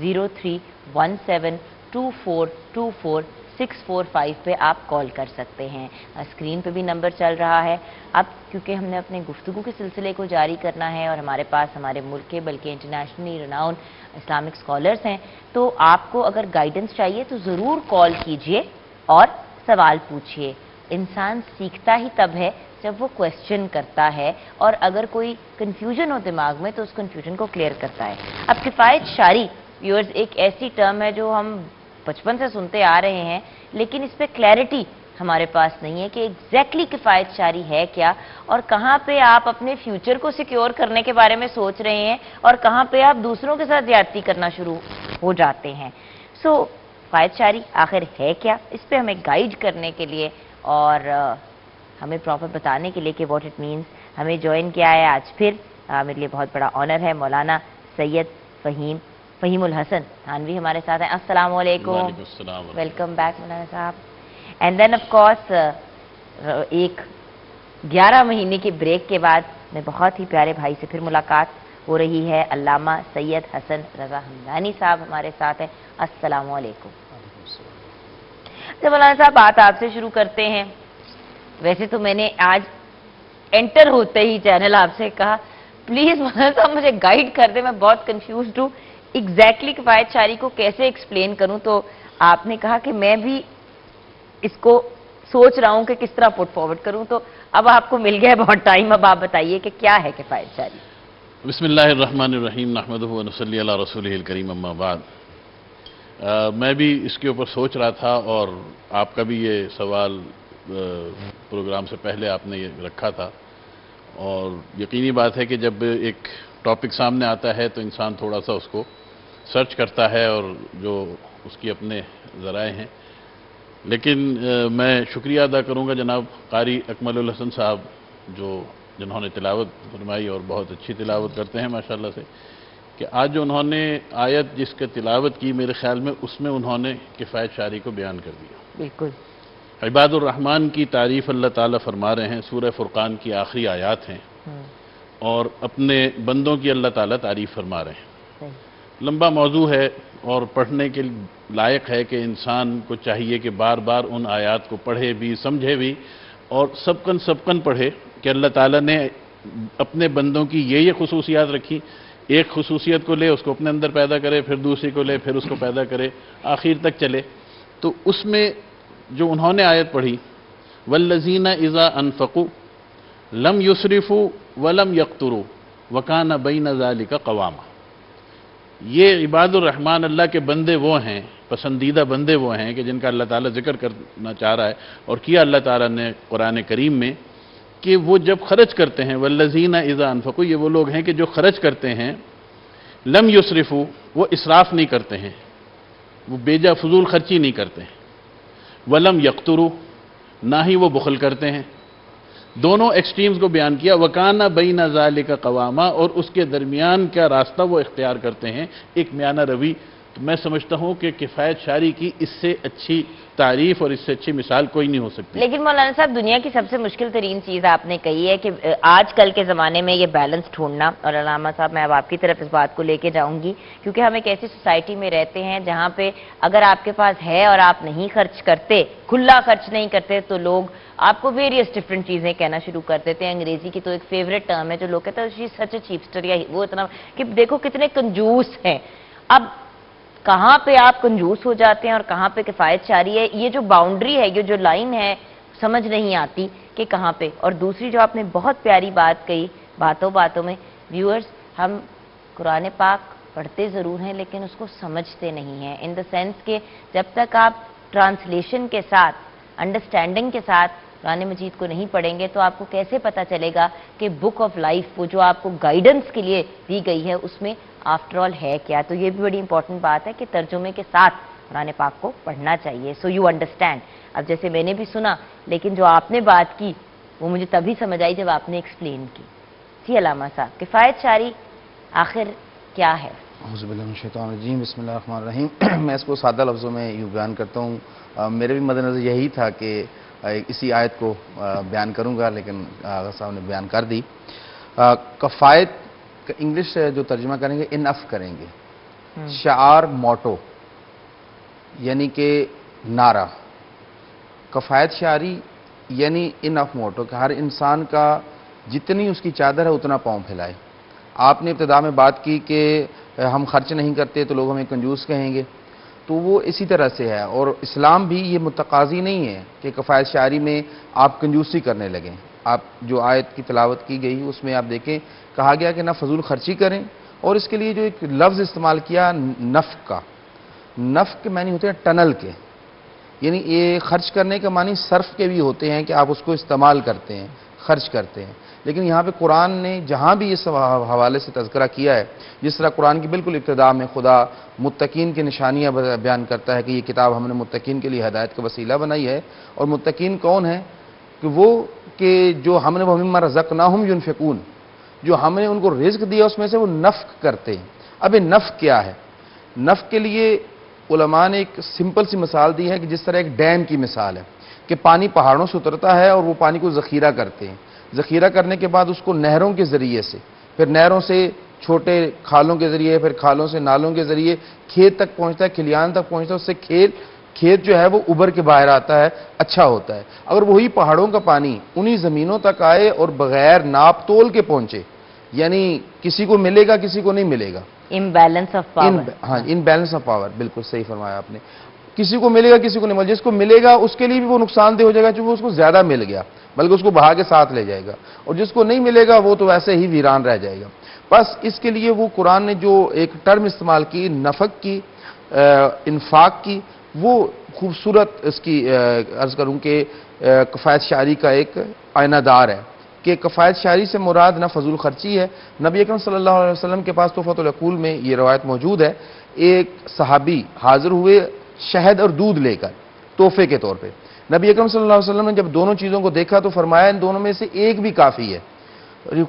03172424 پہ آپ کال کر سکتے ہیں۔ اسکرین پہ بھی نمبر چل رہا ہے۔ اب کیونکہ ہم نے اپنے گفتگو کے سلسلے کو جاری کرنا ہے اور ہمارے پاس ہمارے ملک کے بلکہ انٹرنیشنلی رناؤن اسلامک اسکالرس ہیں، تو آپ کو اگر گائیڈنس چاہیے تو ضرور کال کیجئے اور سوال پوچھئے۔ انسان سیکھتا ہی تب ہے جب وہ کویسچن کرتا ہے، اور اگر کوئی کنفیوژن ہو دماغ میں تو اس کنفیوژن کو کلیئر کرتا ہے۔ اب کفایت شاری ویورز ایک ایسی ٹرم ہے جو ہم بچپن سے سنتے آ رہے ہیں، لیکن اس پہ کلیئرٹی ہمارے پاس نہیں ہے کہ ایگزیکٹلی کفایت شاری ہے کیا، اور کہاں پہ آپ اپنے فیوچر کو سیکیور کرنے کے بارے میں سوچ رہے ہیں اور کہاں پہ آپ دوسروں کے ساتھ زیادتی کرنا شروع ہو جاتے ہیں۔ سو کفایت شاری آخر ہے کیا، اس پہ ہمیں گائیڈ کرنے کے لیے اور ہمیں پراپر بتانے کے لیے کہ واٹ اٹ مینس، ہمیں جوائن کیا ہے آج پھر میرے لیے بہت بڑا آنر ہے، مولانا سید فہیم الحسن تھانوی ہمارے ساتھ ہیں۔ السلام علیکم، ویلکم بیک مولانا صاحب۔ اینڈ دین آف کورس ایک 11 مہینے کی بریک کے بعد میں بہت ہی پیارے بھائی سے پھر ملاقات ہو رہی ہے۔ علامہ سید حسن رضا حمدانی صاحب ہمارے ساتھ ہیں۔ السلام علیکم۔ مولانا صاحب بات آپ سے شروع کرتے ہیں۔ ویسے تو میں نے آج انٹر ہوتے ہی چینل آپ سے کہا پلیز مولانا صاحب مجھے گائیڈ کر دیں، میں بہت کنفیوزڈ ہوں، ایگزیکٹلی کفایت شاری کو کیسے ایکسپلین کروں، تو آپ نے کہا کہ میں بھی اس کو سوچ رہا ہوں کہ کس طرح پٹ فارورڈ کروں، تو اب آپ کو مل گیا ہے بہت ٹائم، اب آپ بتائیے کہ کیا ہے کفایت شاری۔ بسم اللہ الرحمن الرحیم، نحمدہ و نصلی علی رسولہ الکریم، اما بعد۔ میں بھی اس کے اوپر سوچ رہا تھا، اور آپ کا بھی یہ سوال پروگرام سے پہلے آپ نے یہ رکھا تھا، اور یقینی بات ہے کہ جب ایک ٹاپک سامنے آتا ہے تو انسان تھوڑا سا اس کو سرچ کرتا ہے اور جو اس کی اپنے ذرائع ہیں، لیکن میں شکریہ ادا کروں گا جناب قاری اکمل الحسن صاحب جنہوں نے تلاوت فرمائی اور بہت اچھی تلاوت کرتے ہیں ماشاءاللہ سے، کہ آج جو انہوں نے آیت جس کا تلاوت کی میرے خیال میں اس میں انہوں نے کفایت شاری کو بیان کر دیا۔ بالکل، عباد الرحمن کی تعریف اللہ تعالیٰ فرما رہے ہیں، سورہ فرقان کی آخری آیات ہیں، اور اپنے بندوں کی اللہ تعالیٰ تعریف فرما رہے ہیں۔ لمبا موضوع ہے اور پڑھنے کے لائق ہے کہ انسان کو چاہیے کہ بار بار ان آیات کو پڑھے بھی، سمجھے بھی، اور سبکن پڑھے کہ اللہ تعالیٰ نے اپنے بندوں کی یہ خصوصیات رکھی، ایک خصوصیت کو لے اس کو اپنے اندر پیدا کرے، پھر دوسری کو لے پھر اس کو پیدا کرے، آخر تک چلے۔ تو اس میں جو انہوں نے آیت پڑھی والذین اذا انفقوا لم یسرفوا ولم یقتروا وکان بین ذلک قواما، یہ عباد الرحمن اللہ کے بندے وہ ہیں، پسندیدہ بندے وہ ہیں کہ جن کا اللہ تعالیٰ ذکر کرنا چاہ رہا ہے اور کیا اللہ تعالیٰ نے قرآن کریم میں، کہ وہ جب خرچ کرتے ہیں والذین اذا انفقوا، یہ وہ لوگ ہیں کہ جو خرچ کرتے ہیں، لم یسرفوا، وہ اسراف نہیں کرتے ہیں، وہ بیجا فضول خرچی نہیں کرتے ہیں، ولم یقتروا، نہ ہی وہ بخل کرتے ہیں. دونوں ایکسٹریمز کو بیان کیا. وکانہ بین ذالک قواما، اور اس کے درمیان کیا راستہ وہ اختیار کرتے ہیں، ایک میانہ روی. تو میں سمجھتا ہوں کہ کفایت شاری کی اس سے اچھی تعریف اور اس سے اچھی مثال کوئی نہیں ہو سکتی. لیکن مولانا صاحب دنیا کی سب سے مشکل ترین چیز آپ نے کہی ہے کہ آج کل کے زمانے میں یہ بیلنس ڈھونڈنا. اور علامہ صاحب میں اب آپ کی طرف اس بات کو لے کے جاؤں گی، کیونکہ ہم ایک ایسی سوسائٹی میں رہتے ہیں جہاں پہ اگر آپ کے پاس ہے اور آپ نہیں خرچ کرتے، کھلا خرچ نہیں کرتے، تو لوگ آپ کو ویریس ڈفرینٹ چیزیں کہنا شروع کر دیتے ہیں. انگریزی کی تو ایک فیوریٹ ٹرم ہے جو لوگ کہتے ہیں شی سچ اے چیپسٹر، یا وہ اتنا کہ دیکھو کتنے کنجوس ہیں. اب کہاں پہ آپ کنجوس ہو جاتے ہیں اور کہاں پہ کفایت شاری ہے، یہ جو باؤنڈری ہے، یہ جو لائن ہے، سمجھ نہیں آتی کہ کہاں پہ. اور دوسری جو آپ نے بہت پیاری بات کہی باتوں باتوں میں، ویورز ہم قرآن پاک پڑھتے ضرور ہیں لیکن اس کو سمجھتے نہیں ہیں، ان دا سینس کہ جب تک آپ ٹرانسلیشن کے ساتھ، انڈرسٹینڈنگ کے ساتھ قرآن مجید کو نہیں پڑھیں گے تو آپ کو کیسے پتہ چلے گا کہ بک آف لائف وہ جو آپ کو گائیڈنس کے لیے دی گئی ہے اس میں آفٹر آل ہے کیا. تو یہ بھی بڑی امپورٹنٹ بات ہے کہ ترجمے کے ساتھ قرآن پاک کو پڑھنا چاہیے، سو یو انڈرسٹینڈ. اب جیسے میں نے بھی سنا، لیکن جو آپ نے بات کی وہ مجھے تبھی سمجھ آئی جب آپ نے ایکسپلین کی. جی علامہ صاحب، کفایت شاری آخر کیا ہے؟ اعوذ باللہ من الشیطان الرجیم، بسم اللہ الرحمن الرحیم. میں اس کو سادہ لفظوں میں یوں بیان کرتا ہوں. میرے بھی مد نظر یہی تھا کہ اسی آیت کو بیان کروں گا، لیکن آغا صاحب نے بیان کر دی. کفایت کا انگلش جو ترجمہ کریں گے انف کریں گے. شعار، موٹو، یعنی کہ نعرہ. کفایت شعاری یعنی انف موٹو کہ ہر انسان کا جتنی اس کی چادر ہے اتنا پاؤں پھیلائے. آپ نے ابتدا میں بات کی کہ ہم خرچ نہیں کرتے تو لوگ ہمیں کنجوس کہیں گے، تو وہ اسی طرح سے ہے. اور اسلام بھی یہ متقاضی نہیں ہے کہ کفایت شعاری میں آپ کنجوسی کرنے لگیں. آپ جو آیت کی تلاوت کی گئی اس میں آپ دیکھیں کہا گیا کہ نہ فضول خرچی کریں، اور اس کے لیے جو ایک لفظ استعمال کیا نفق کا. نفق کے معنی ہوتے ہیں ٹنل کے، یعنی یہ خرچ کرنے کے معنی صرف کے بھی ہوتے ہیں کہ آپ اس کو استعمال کرتے ہیں، خرچ کرتے ہیں. لیکن یہاں پہ قرآن نے جہاں بھی اس حوالے سے تذکرہ کیا ہے، جس طرح قرآن کی بالکل ابتدا میں خدا متقین کی نشانیاں بیان کرتا ہے کہ یہ کتاب ہم نے متقین کے لیے ہدایت کا وسیلہ بنائی ہے. اور متقین کون ہیں؟ کہ وہ کہ جو ہم نے وَمِمَّا رَزَقْنَاهُمْ يُنْفِقُونَ، جو ہم نے ان کو رزق دیا اس میں سے وہ نفق کرتے ہیں. اب یہ نفق کیا ہے؟ نفق کے لیے علماء نے ایک سمپل سی مثال دی ہے کہ جس طرح ایک ڈیم کی مثال ہے کہ پانی پہاڑوں سے اترتا ہے اور وہ پانی کو ذخیرہ کرتے ہیں. ذخیرہ کرنے کے بعد اس کو نہروں کے ذریعے سے، پھر نہروں سے چھوٹے کھالوں کے ذریعے، پھر کھالوں سے نالوں کے ذریعے کھیت تک پہنچتا ہے، کھلیان تک پہنچتا ہے. اس سے کھیت جو ہے وہ ابھر کے باہر آتا ہے، اچھا ہوتا ہے. اگر وہی پہاڑوں کا پانی انہی زمینوں تک آئے اور بغیر ناپ تول کے پہنچے، یعنی کسی کو ملے گا کسی کو نہیں ملے گا. Imbalance of power. ہاں، ان بیلنس آف پاور، بالکل صحیح فرمایا آپ نے. کسی کو ملے گا کسی کو نہیں ملے گا. جس کو ملے گا اس کے لیے بھی وہ نقصان دہ ہو جائے گا چونکہ اس کو زیادہ مل گیا، بلکہ اس کو بہا کے ساتھ لے جائے گا. اور جس کو نہیں ملے گا وہ تو ویسے ہی ویران رہ جائے گا. بس اس کے لیے وہ قرآن نے جو ایک ٹرم استعمال کی نفق کی، انفاق کی، وہ خوبصورت اس کی عرض کروں کہ کفایت شعری کا ایک آئینہ دار ہے. کہ کفایت شعری سے مراد نہ فضول خرچی ہے. نبی اکرم صلی اللہ علیہ وسلم کے پاس تحفۃ العقول میں یہ روایت موجود ہے، ایک صحابی حاضر ہوئے شہد اور دودھ لے کر تحفے کے طور پہ. نبی اکرم صلی اللہ علیہ وسلم نے جب دونوں چیزوں کو دیکھا تو فرمایا ان دونوں میں سے ایک بھی کافی ہے.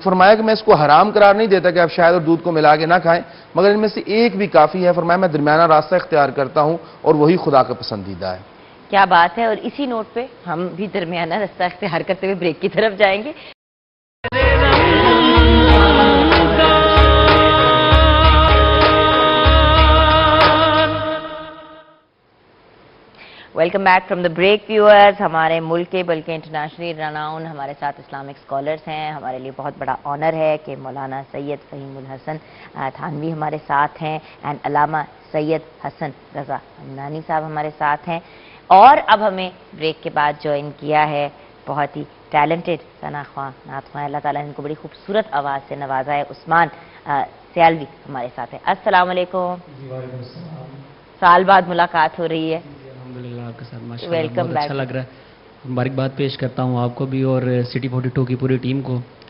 فرمایا کہ میں اس کو حرام قرار نہیں دیتا کہ آپ شہد اور دودھ کو ملا کے نہ کھائیں، مگر ان میں سے ایک بھی کافی ہے. فرمایا میں درمیانہ راستہ اختیار کرتا ہوں اور وہی خدا کا پسندیدہ ہے. کیا بات ہے. اور اسی نوٹ پہ ہم بھی درمیانہ راستہ اختیار کرتے ہوئے بریک کی طرف جائیں گے. Welcome back from the break viewers. ہمارے ملک کے بلکہ انٹرنیشنلی رناؤن ہمارے ساتھ اسلامک اسکالرس ہیں. ہمارے لیے بہت بڑا آنر ہے کہ مولانا سید فہیم الحسن تھانوی ہمارے ساتھ ہیں اینڈ علامہ سید حسن رضا حمدانی صاحب ہمارے ساتھ ہیں. اور اب ہمیں بریک کے بعد جوائن کیا ہے بہت ہی ٹیلنٹڈ ثنا خواں نعت خواں، اللہ تعالیٰ نے ان کو بڑی خوبصورت آواز سے نوازا ہے. عثمان سیالوی ہمارے ساتھ ہے. السلام علیکم. سال بعد ملاقات ہو رہی ہے. الحمدللہ آپ کے ساتھ ماشاء Welcome اللہ بہت اچھا back. لگ رہا ہے. مبارکباد پیش کرتا ہوں آپ کو بھی اور سٹی 42 کی پوری ٹیم کو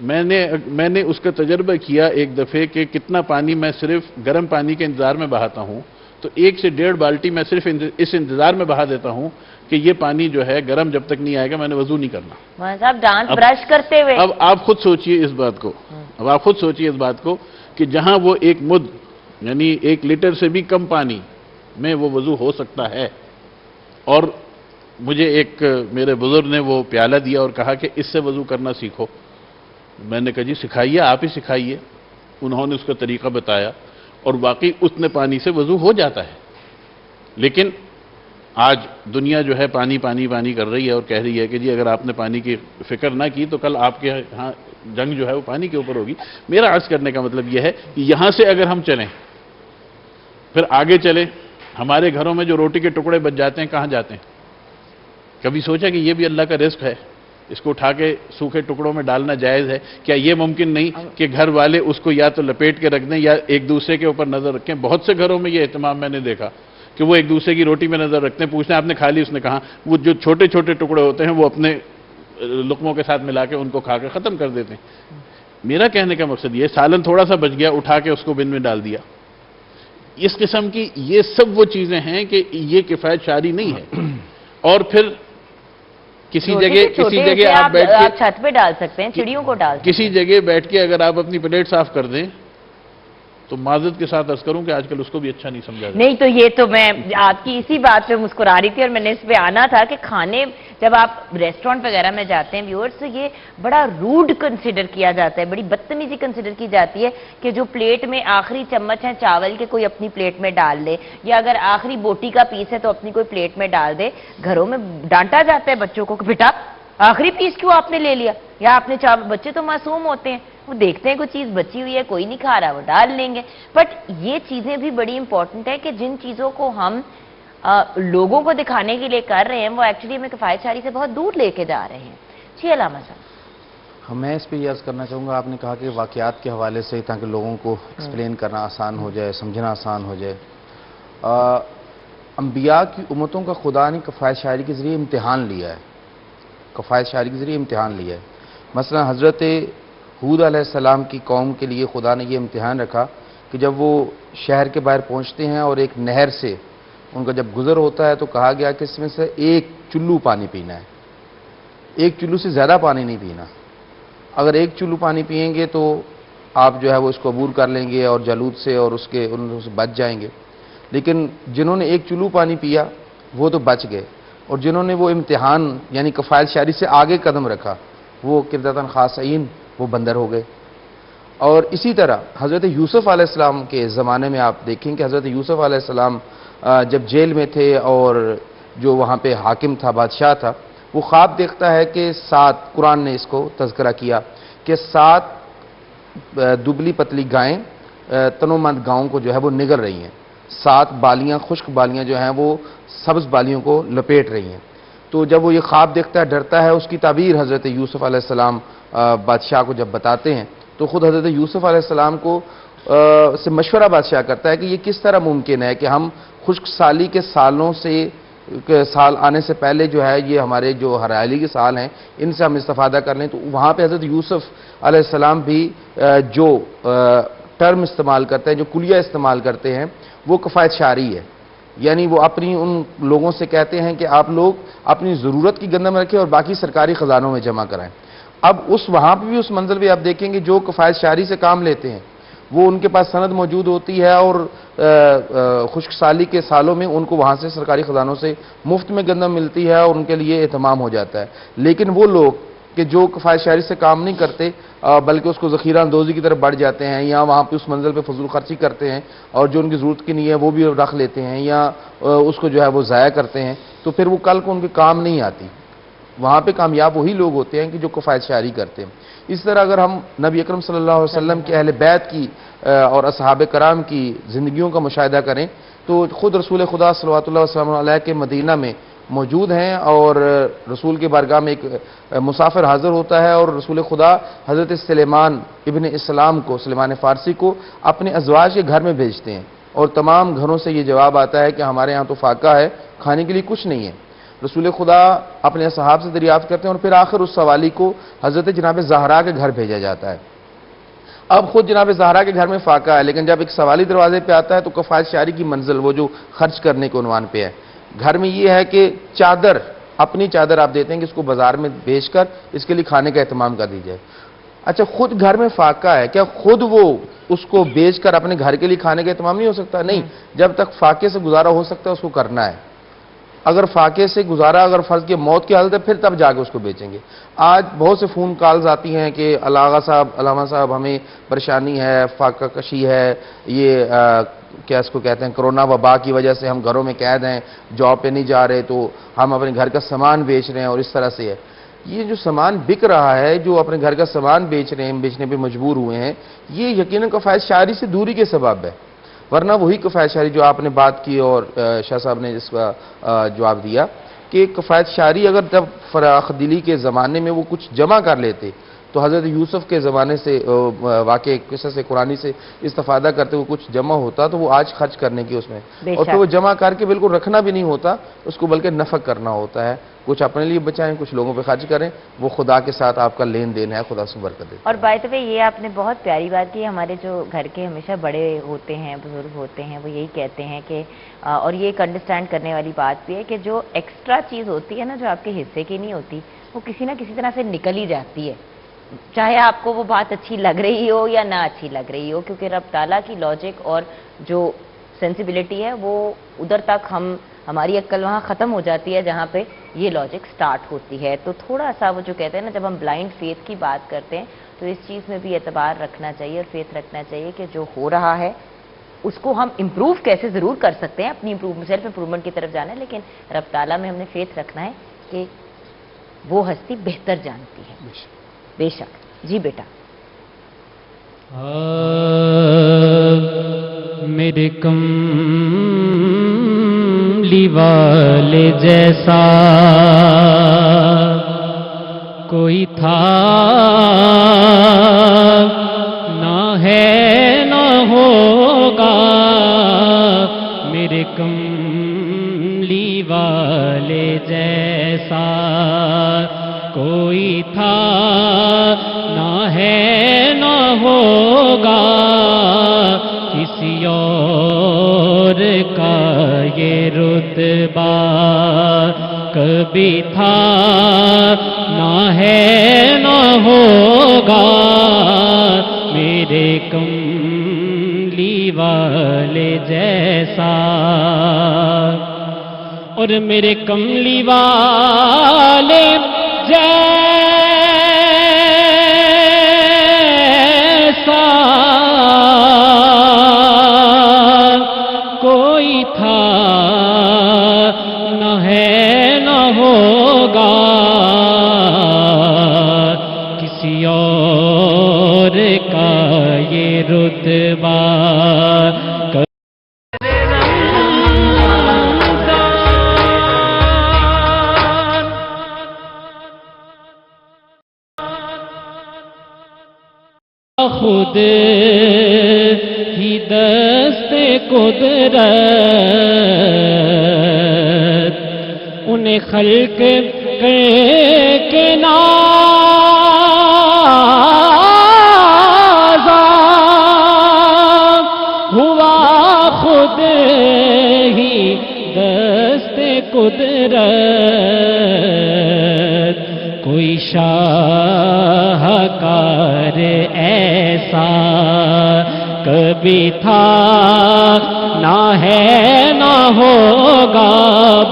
میں نے اس کا تجربہ کیا ایک دفعے کہ کتنا پانی میں صرف گرم پانی کے انتظار میں بہاتا ہوں، تو 1 سے 1.5 بالٹی میں صرف اس انتظار میں بہا دیتا ہوں کہ یہ پانی جو ہے گرم جب تک نہیں آئے گا میں نے وضو نہیں کرنا۔ مولانا صاحب دانت برش کرتے ہوئے اب آپ خود سوچئے اس بات کو کہ جہاں وہ 1 مد یعنی 1 لیٹر سے بھی کم پانی میں وہ وضو ہو سکتا ہے، اور مجھے ایک میرے بزرگ نے وہ پیالہ دیا اور کہا کہ اس سے وضو کرنا سیکھو۔ میں نے کہا جی سکھائیے، آپ ہی سکھائیے۔ انہوں نے اس کا طریقہ بتایا اور واقعی اتنے پانی سے وضو ہو جاتا ہے۔ لیکن آج دنیا جو ہے پانی پانی پانی کر رہی ہے اور کہہ رہی ہے کہ جی اگر آپ نے پانی کی فکر نہ کی تو کل آپ کے ہاں جنگ جو ہے وہ پانی کے اوپر ہوگی۔ میرا عرض کرنے کا مطلب یہ ہے کہ یہاں سے اگر ہم چلیں پھر آگے چلیں، ہمارے گھروں میں جو روٹی کے ٹکڑے بچ جاتے ہیں کہاں جاتے ہیں؟ کبھی سوچا کہ یہ بھی اللہ کا رزق ہے، اس کو اٹھا کے سوکھے ٹکڑوں میں ڈالنا جائز ہے؟ کیا یہ ممکن نہیں کہ گھر والے اس کو یا تو لپیٹ کے رکھ دیں یا ایک دوسرے کے اوپر نظر رکھیں؟ بہت سے گھروں میں یہ اہتمام میں نے دیکھا کہ وہ ایک دوسرے کی روٹی میں نظر رکھتے ہیں، پوچھتے ہیں آپ نے کھا لی؟ اس نے کہا۔ وہ جو چھوٹے چھوٹے ٹکڑے ہوتے ہیں وہ اپنے لقموں کے ساتھ ملا کے ان کو کھا کے ختم کر دیتے ہیں۔ میرا کہنے کا مقصد یہ، سالن تھوڑا سا بچ گیا، اٹھا کے اس کو بن میں ڈال دیا۔ اس قسم کی یہ سب وہ چیزیں ہیں کہ یہ کفایت شاری نہیں ہے۔ اور پھر کسی جگہ آپ بیٹھ کے چھت پہ ڈال سکتے ہیں، چڑیوں کو ڈال سکتے ہیں۔ کسی جگہ بیٹھ کے اگر آپ اپنی پلیٹ صاف کر دیں تو معذرت کے ساتھ عرض کروں کہ آج کل اس کو بھی اچھا نہیں سمجھا جاتا۔ نہیں تو یہ تو میں آپ کی اسی بات پہ مسکرا رہی تھی اور میں نے اس پہ آنا تھا کہ کھانے جب آپ ریسٹورینٹ وغیرہ میں جاتے ہیں ویورز، تو یہ بڑا روڈ کنسیڈر کیا جاتا ہے، بڑی بدتمیزی کنسیڈر کی جاتی ہے کہ جو پلیٹ میں آخری چمچ ہے چاول کے کوئی اپنی پلیٹ میں ڈال دے، یا اگر آخری بوٹی کا پیس ہے تو اپنی کوئی پلیٹ میں ڈال دے۔ گھروں میں ڈانٹا جاتا ہے بچوں کو کہ بیٹا آخری پیس کیوں آپ نے لے لیا، یا آپ نے چاول۔ بچے تو معصوم ہوتے ہیں، وہ دیکھتے ہیں کوئی چیز بچی ہوئی ہے کوئی نہیں کھا رہا وہ ڈال لیں گے۔ بٹ یہ چیزیں بھی بڑی امپورٹنٹ ہے کہ جن چیزوں کو ہم لوگوں کو دکھانے کے لیے کر رہے ہیں وہ ایکچولی ہمیں کفایت شاری سے بہت دور لے کے جا رہے ہیں۔ جی علامہ صاحب۔ میں اس پہ یہ عرض کرنا چاہوں گا، آپ نے کہا کہ واقعات کے حوالے سے تاکہ لوگوں کو ایکسپلین کرنا آسان ہو جائے، سمجھنا آسان ہو جائے۔ انبیاء کی امتوں کا خدا نے کفایت شاری کے ذریعے امتحان لیا ہے، کفایت شاری کے ذریعے امتحان لیا ہے۔ مثلا حضرت ہود علیہ السلام کی قوم کے لیے خدا نے یہ امتحان رکھا کہ جب وہ شہر کے باہر پہنچتے ہیں اور ایک نہر سے ان کا جب گزر ہوتا ہے تو کہا گیا کہ اس میں سے 1 چلو پانی پینا ہے، 1 چلو سے زیادہ پانی نہیں پینا۔ اگر 1 چلو پانی پئیں گے تو آپ جو ہے وہ اس کو عبور کر لیں گے اور جالوت سے اور ان سے بچ جائیں گے۔ لیکن جنہوں نے 1 چلو پانی پیا وہ تو بچ گئے، اور جنہوں نے وہ امتحان یعنی کفایت شاری سے آگے قدم رکھا وہ قردۃ خاسئین، وہ بندر ہو گئے۔ اور اسی طرح حضرت یوسف علیہ السلام کے زمانے میں آپ دیکھیں کہ حضرت یوسف علیہ السلام جب جیل میں تھے اور جو وہاں پہ حاکم تھا، بادشاہ تھا، وہ خواب دیکھتا ہے کہ 7، قرآن نے اس کو تذکرہ کیا کہ 7 دبلی پتلی گائیں تنو مند گاؤں کو جو ہے وہ نگل رہی ہیں، 7 بالیاں، خشک بالیاں جو ہیں وہ سبز بالیوں کو لپیٹ رہی ہیں۔ تو جب وہ یہ خواب دیکھتا ہے، ڈرتا ہے، اس کی تعبیر حضرت یوسف علیہ السلام بادشاہ کو جب بتاتے ہیں تو خود حضرت یوسف علیہ السلام کو سے مشورہ بادشاہ کرتا ہے کہ یہ کس طرح ممکن ہے کہ ہم خشک سالی کے سال آنے سے پہلے جو ہے یہ ہمارے جو ہریالی کے سال ہیں ان سے ہم استفادہ کر لیں۔ تو وہاں پہ حضرت یوسف علیہ السلام بھی جو ٹرم استعمال کرتے ہیں، جو کلیہ استعمال کرتے ہیں، وہ کفایت شاری ہے۔ یعنی وہ اپنی ان لوگوں سے کہتے ہیں کہ آپ لوگ اپنی ضرورت کی گندم رکھیں اور باقی سرکاری خزانوں میں جمع کرائیں۔ اب وہاں پہ بھی اس منزل پہ آپ دیکھیں گے جو کفایت شاری سے کام لیتے ہیں وہ ان کے پاس سند موجود ہوتی ہے اور خشک سالی کے سالوں میں ان کو وہاں سے سرکاری خزانوں سے مفت میں گندم ملتی ہے اور ان کے لیے اہتمام ہو جاتا ہے۔ لیکن وہ لوگ کہ جو کفایت شاری سے کام نہیں کرتے بلکہ اس کو ذخیرہ اندوزی کی طرف بڑھ جاتے ہیں یا وہاں پہ اس منزل پہ فضول خرچی کرتے ہیں اور جو ان کی ضرورت کی نہیں ہے وہ بھی رکھ لیتے ہیں یا اس کو جو ہے وہ ضائع کرتے ہیں، تو پھر وہ کل کو ان کے کام نہیں آتی۔ وہاں پہ کامیاب وہی لوگ ہوتے ہیں کہ جو کفایت شاری کرتے ہیں۔ اس طرح اگر ہم نبی اکرم صلی اللہ علیہ وسلم کے اہل بیت کی اور اصحاب کرام کی زندگیوں کا مشاہدہ کریں تو خود رسول خدا صلوات اللہ وسلم علیہ کے مدینہ میں موجود ہیں اور رسول کے بارگاہ میں ایک مسافر حاضر ہوتا ہے اور رسول خدا حضرت سلیمان ابن اسلام کو، سلیمان فارسی کو اپنے ازواج کے گھر میں بھیجتے ہیں اور تمام گھروں سے یہ جواب آتا ہے کہ ہمارے ہاں تو فاقہ ہے، کھانے کے لیے کچھ نہیں ہے۔ رسول خدا اپنے اصحاب سے دریافت کرتے ہیں اور پھر آخر اس سوالی کو حضرت جناب زہرا کے گھر بھیجا جاتا ہے. اب خود جناب زہرا کے گھر میں فاقہ ہے، لیکن جب ایک سوالی دروازے پہ آتا ہے تو کفایت شعری کی منزل، وہ جو خرچ کرنے کے عنوان پہ ہے، گھر میں یہ ہے کہ چادر، اپنی چادر آپ دیتے ہیں کہ اس کو بازار میں بیچ کر اس کے لیے کھانے کا اہتمام کر دیجئے. اچھا خود گھر میں فاقہ ہے، کیا خود وہ اس کو بیچ کر اپنے گھر کے لیے کھانے کا اہتمام نہیں ہو سکتا؟ نہیں، جب تک فاقے سے گزارا ہو سکتا ہے اس کو کرنا ہے. اگر فاقے سے گزارا اگر فرض کی موت کی حالت ہے پھر تب جا کے اس کو بیچیں گے. آج بہت سے فون کالز آتی ہیں کہ علامہ صاحب ہمیں پریشانی ہے، فاقہ کشی ہے، یہ کیا اس کو کہتے ہیں کرونا وبا کی وجہ سے ہم گھروں میں قید ہیں، جاب پہ نہیں جا رہے تو ہم اپنے گھر کا سامان بیچ رہے ہیں اور اس طرح سے ہے. یہ جو سامان بک رہا ہے، جو اپنے گھر کا سامان بیچ رہے ہیں، بیچنے پہ مجبور ہوئے ہیں، یہ یقیناً کفایت شعری سے دوری کے سبب ہے. ورنہ وہی کفایت شعری جو آپ نے بات کی اور شاہ صاحب نے اس کا جواب دیا کہ کفایت شعری اگر جب فراخ دلی کے زمانے میں وہ کچھ جمع کر لیتے تو حضرت یوسف کے زمانے سے واقع قصص قرآنی سے استفادہ کرتے ہوئے کچھ جمع ہوتا تو وہ آج خرچ کرنے کی اس میں، اور پھر وہ جمع کر کے بالکل رکھنا بھی نہیں ہوتا، اس کو بلکہ نفق کرنا ہوتا ہے. کچھ اپنے لیے بچائیں، کچھ لوگوں پہ خرچ کریں، وہ خدا کے ساتھ آپ کا لین دین ہے، خدا سے برکت دے. اور بائی دا وے یہ آپ نے بہت پیاری بات کی، ہمارے جو گھر کے ہمیشہ بڑے ہوتے ہیں، بزرگ ہوتے ہیں، وہ یہی کہتے ہیں کہ اور یہ ایک انڈرسٹینڈ کرنے والی بات بھی ہے کہ جو ایکسٹرا چیز ہوتی ہے نا، جو آپ کے حصے کی نہیں ہوتی، وہ کسی نہ کسی طرح سے نکل ہی جاتی ہے، چاہے آپ کو وہ بات اچھی لگ رہی ہو یا نہ اچھی لگ رہی ہو، کیونکہ رب تعالیٰ کی لاجک اور جو سینسیبلٹی ہے وہ ادھر تک ہماری عقل وہاں ختم ہو جاتی ہے جہاں پہ یہ لاجک سٹارٹ ہوتی ہے. تو تھوڑا سا وہ جو کہتے ہیں نا، جب ہم بلائنڈ فیتھ کی بات کرتے ہیں تو اس چیز میں بھی اعتبار رکھنا چاہیے اور فیتھ رکھنا چاہیے کہ جو ہو رہا ہے اس کو ہم امپروو کیسے ضرور کر سکتے ہیں، اپنی سیلف امپروومنٹ کی طرف جانا ہے، لیکن رب تعالیٰ میں ہم نے فیتھ رکھنا ہے کہ وہ ہستی بہتر جانتی ہے. بے شک. جی بیٹا. میرے کملی والے جیسا کوئی تھا نہ ہے نہ ہوگا، میرے کملی والے جیسا کوئی تھا نہ ہے نہ ہوگا، کسی اور کا یہ رتبہ کبھی تھا نہ ہے نہ ہوگا، میرے کملی والے جیسا. اور میرے کملی والے جیسا کوئی تھا نہ ہے نہ ہوگا، کسی اور کا یہ رتبہ خود ہی دست قدرت انہیں خلق کے نازا ہوا، خود ہی دست قدرت کوئی شاہکار ایسا کبھی تھا نہ ہے نہ ہوگا،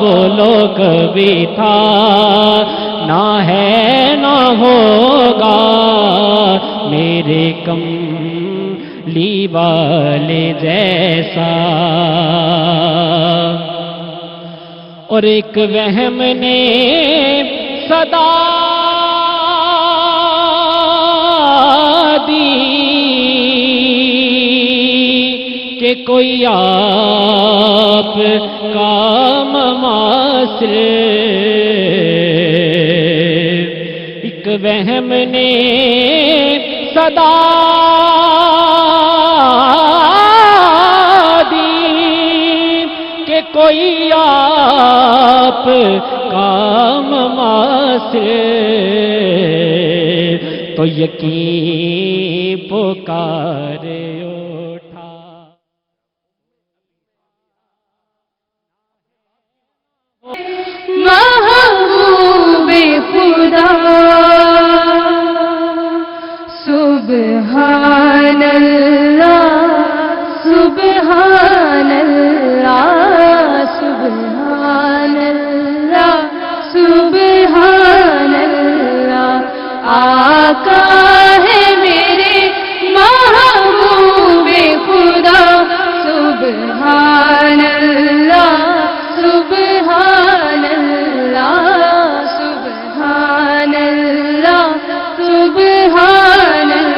بولو کبھی تھا نہ ہے نہ ہوگا، میرے کملی والے جیسا. اور ایک وہم نے صدا دی کہ کوئی آپ کا مماثل، ایک وہم نے صدا دی کہ کوئی آپ کا سے تو یقین پکارے اٹھا. محبوب خدا سبحان اللہ سبحان اللہ سبحان اللہ سبحان اللہ آقا ہے میرے محبوب خدا سبحان اللہ سبحان اللہ سبحان اللہ سبحان اللہ.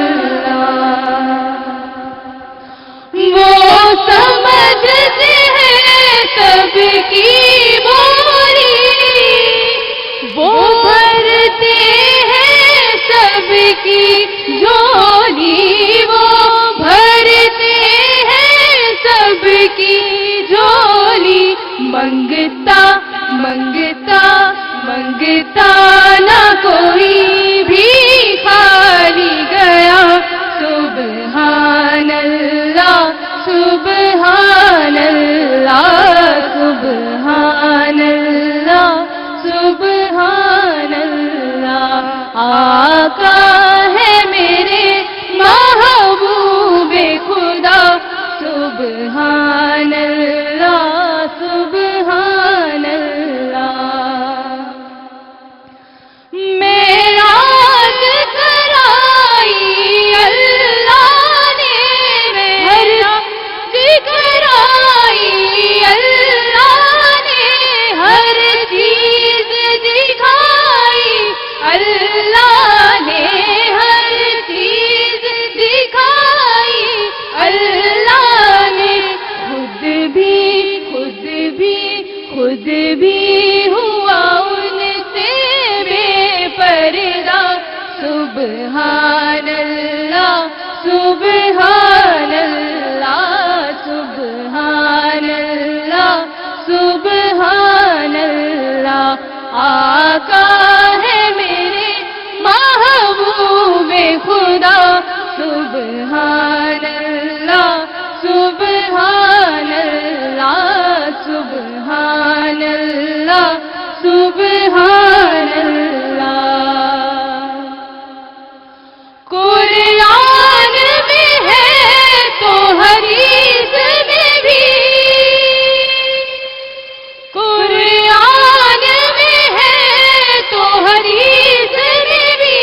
وہ سمجھتے ہیں سب کی بولی وہ بھرتے ہیں سب کی جھولی وہ بھرتے ہیں سب کی جھولی منگتا منگتا منگتا نہ کوئی بھی خالی گیا سبحان اللہ سبحان اللہ سبحان اللہ سبحان اللہ آقا ہے میرے محبوب خدا سبحان اللہ سبحان اللہ. معراج کرائی اللہ نے معراج کرائی اللہ نے ہر چیز دکھائی اللہ نے ہر چیز دکھائی اللہ نے خود بھی ہوا ان سے بے پردہ سبحان اللہ سبحان اللہ سبحان اللہ سبحان اللہ آقا ہے میرے محبوب خدا سبحان اللہ سبحان اللہ سبحان اللہ سبحان اللہ. قرآن میں ہے تو حدیث میں بھی قرآن میں ہے تو حدیث میں بھی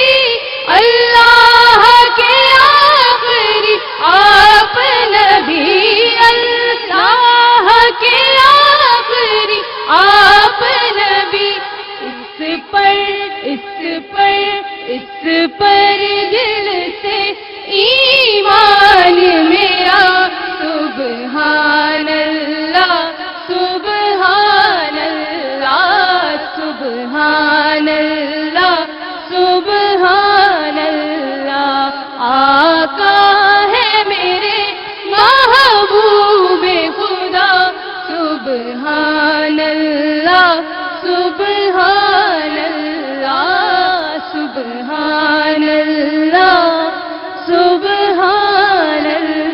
اللہ کے آخری آپ نبی اللہ کے آخری آپ نبی اس پر دل سے ایمان میرا سبحان اللہ سبحان اللہ سبحان اللہ سبحان اللہ آقا ہے میرے محبوب خدا سبحان اللہ سبحان اللہ سبحان اللہ سبحان اللہ.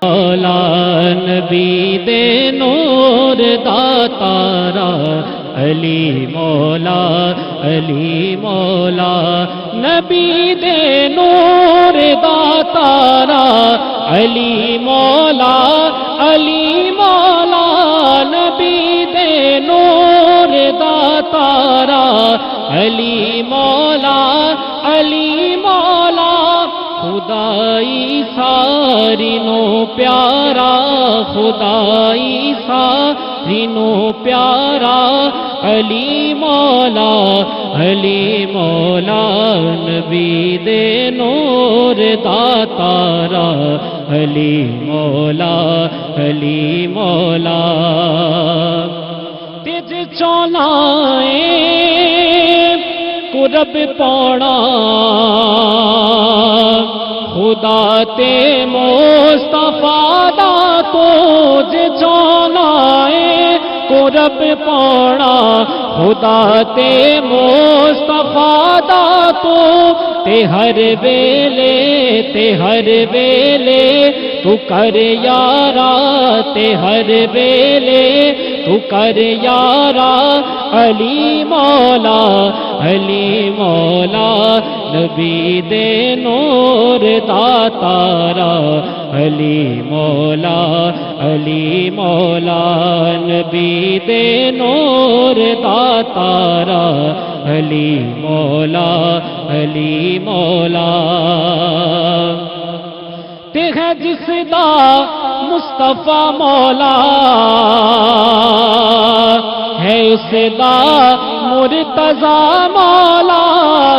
مولا نبی دے نور داتارا علی مولا نبی دے نور داتارا علی مولا نبی دے نور داتارا علی مولا خدائی ساری نو پیارا خدائی ساری نو پیارا علی مولا نبی دے نور داتارا علی مولا تجھ چولائیں رب پونا خدا تے مصطفیٰ دا تجھ چانا رب پونا خدا تے مصطفیٰ دا تے ہر ویلے تو کر یارا تے ہر ویلے تو کر یارا علی مولا نبی دے نور دا تارا علی مولا نبی دے نور دا تارا علی مولا تے ہے جس دا مصطفیٰ مولا ہے اس دا مرتضیٰ مولا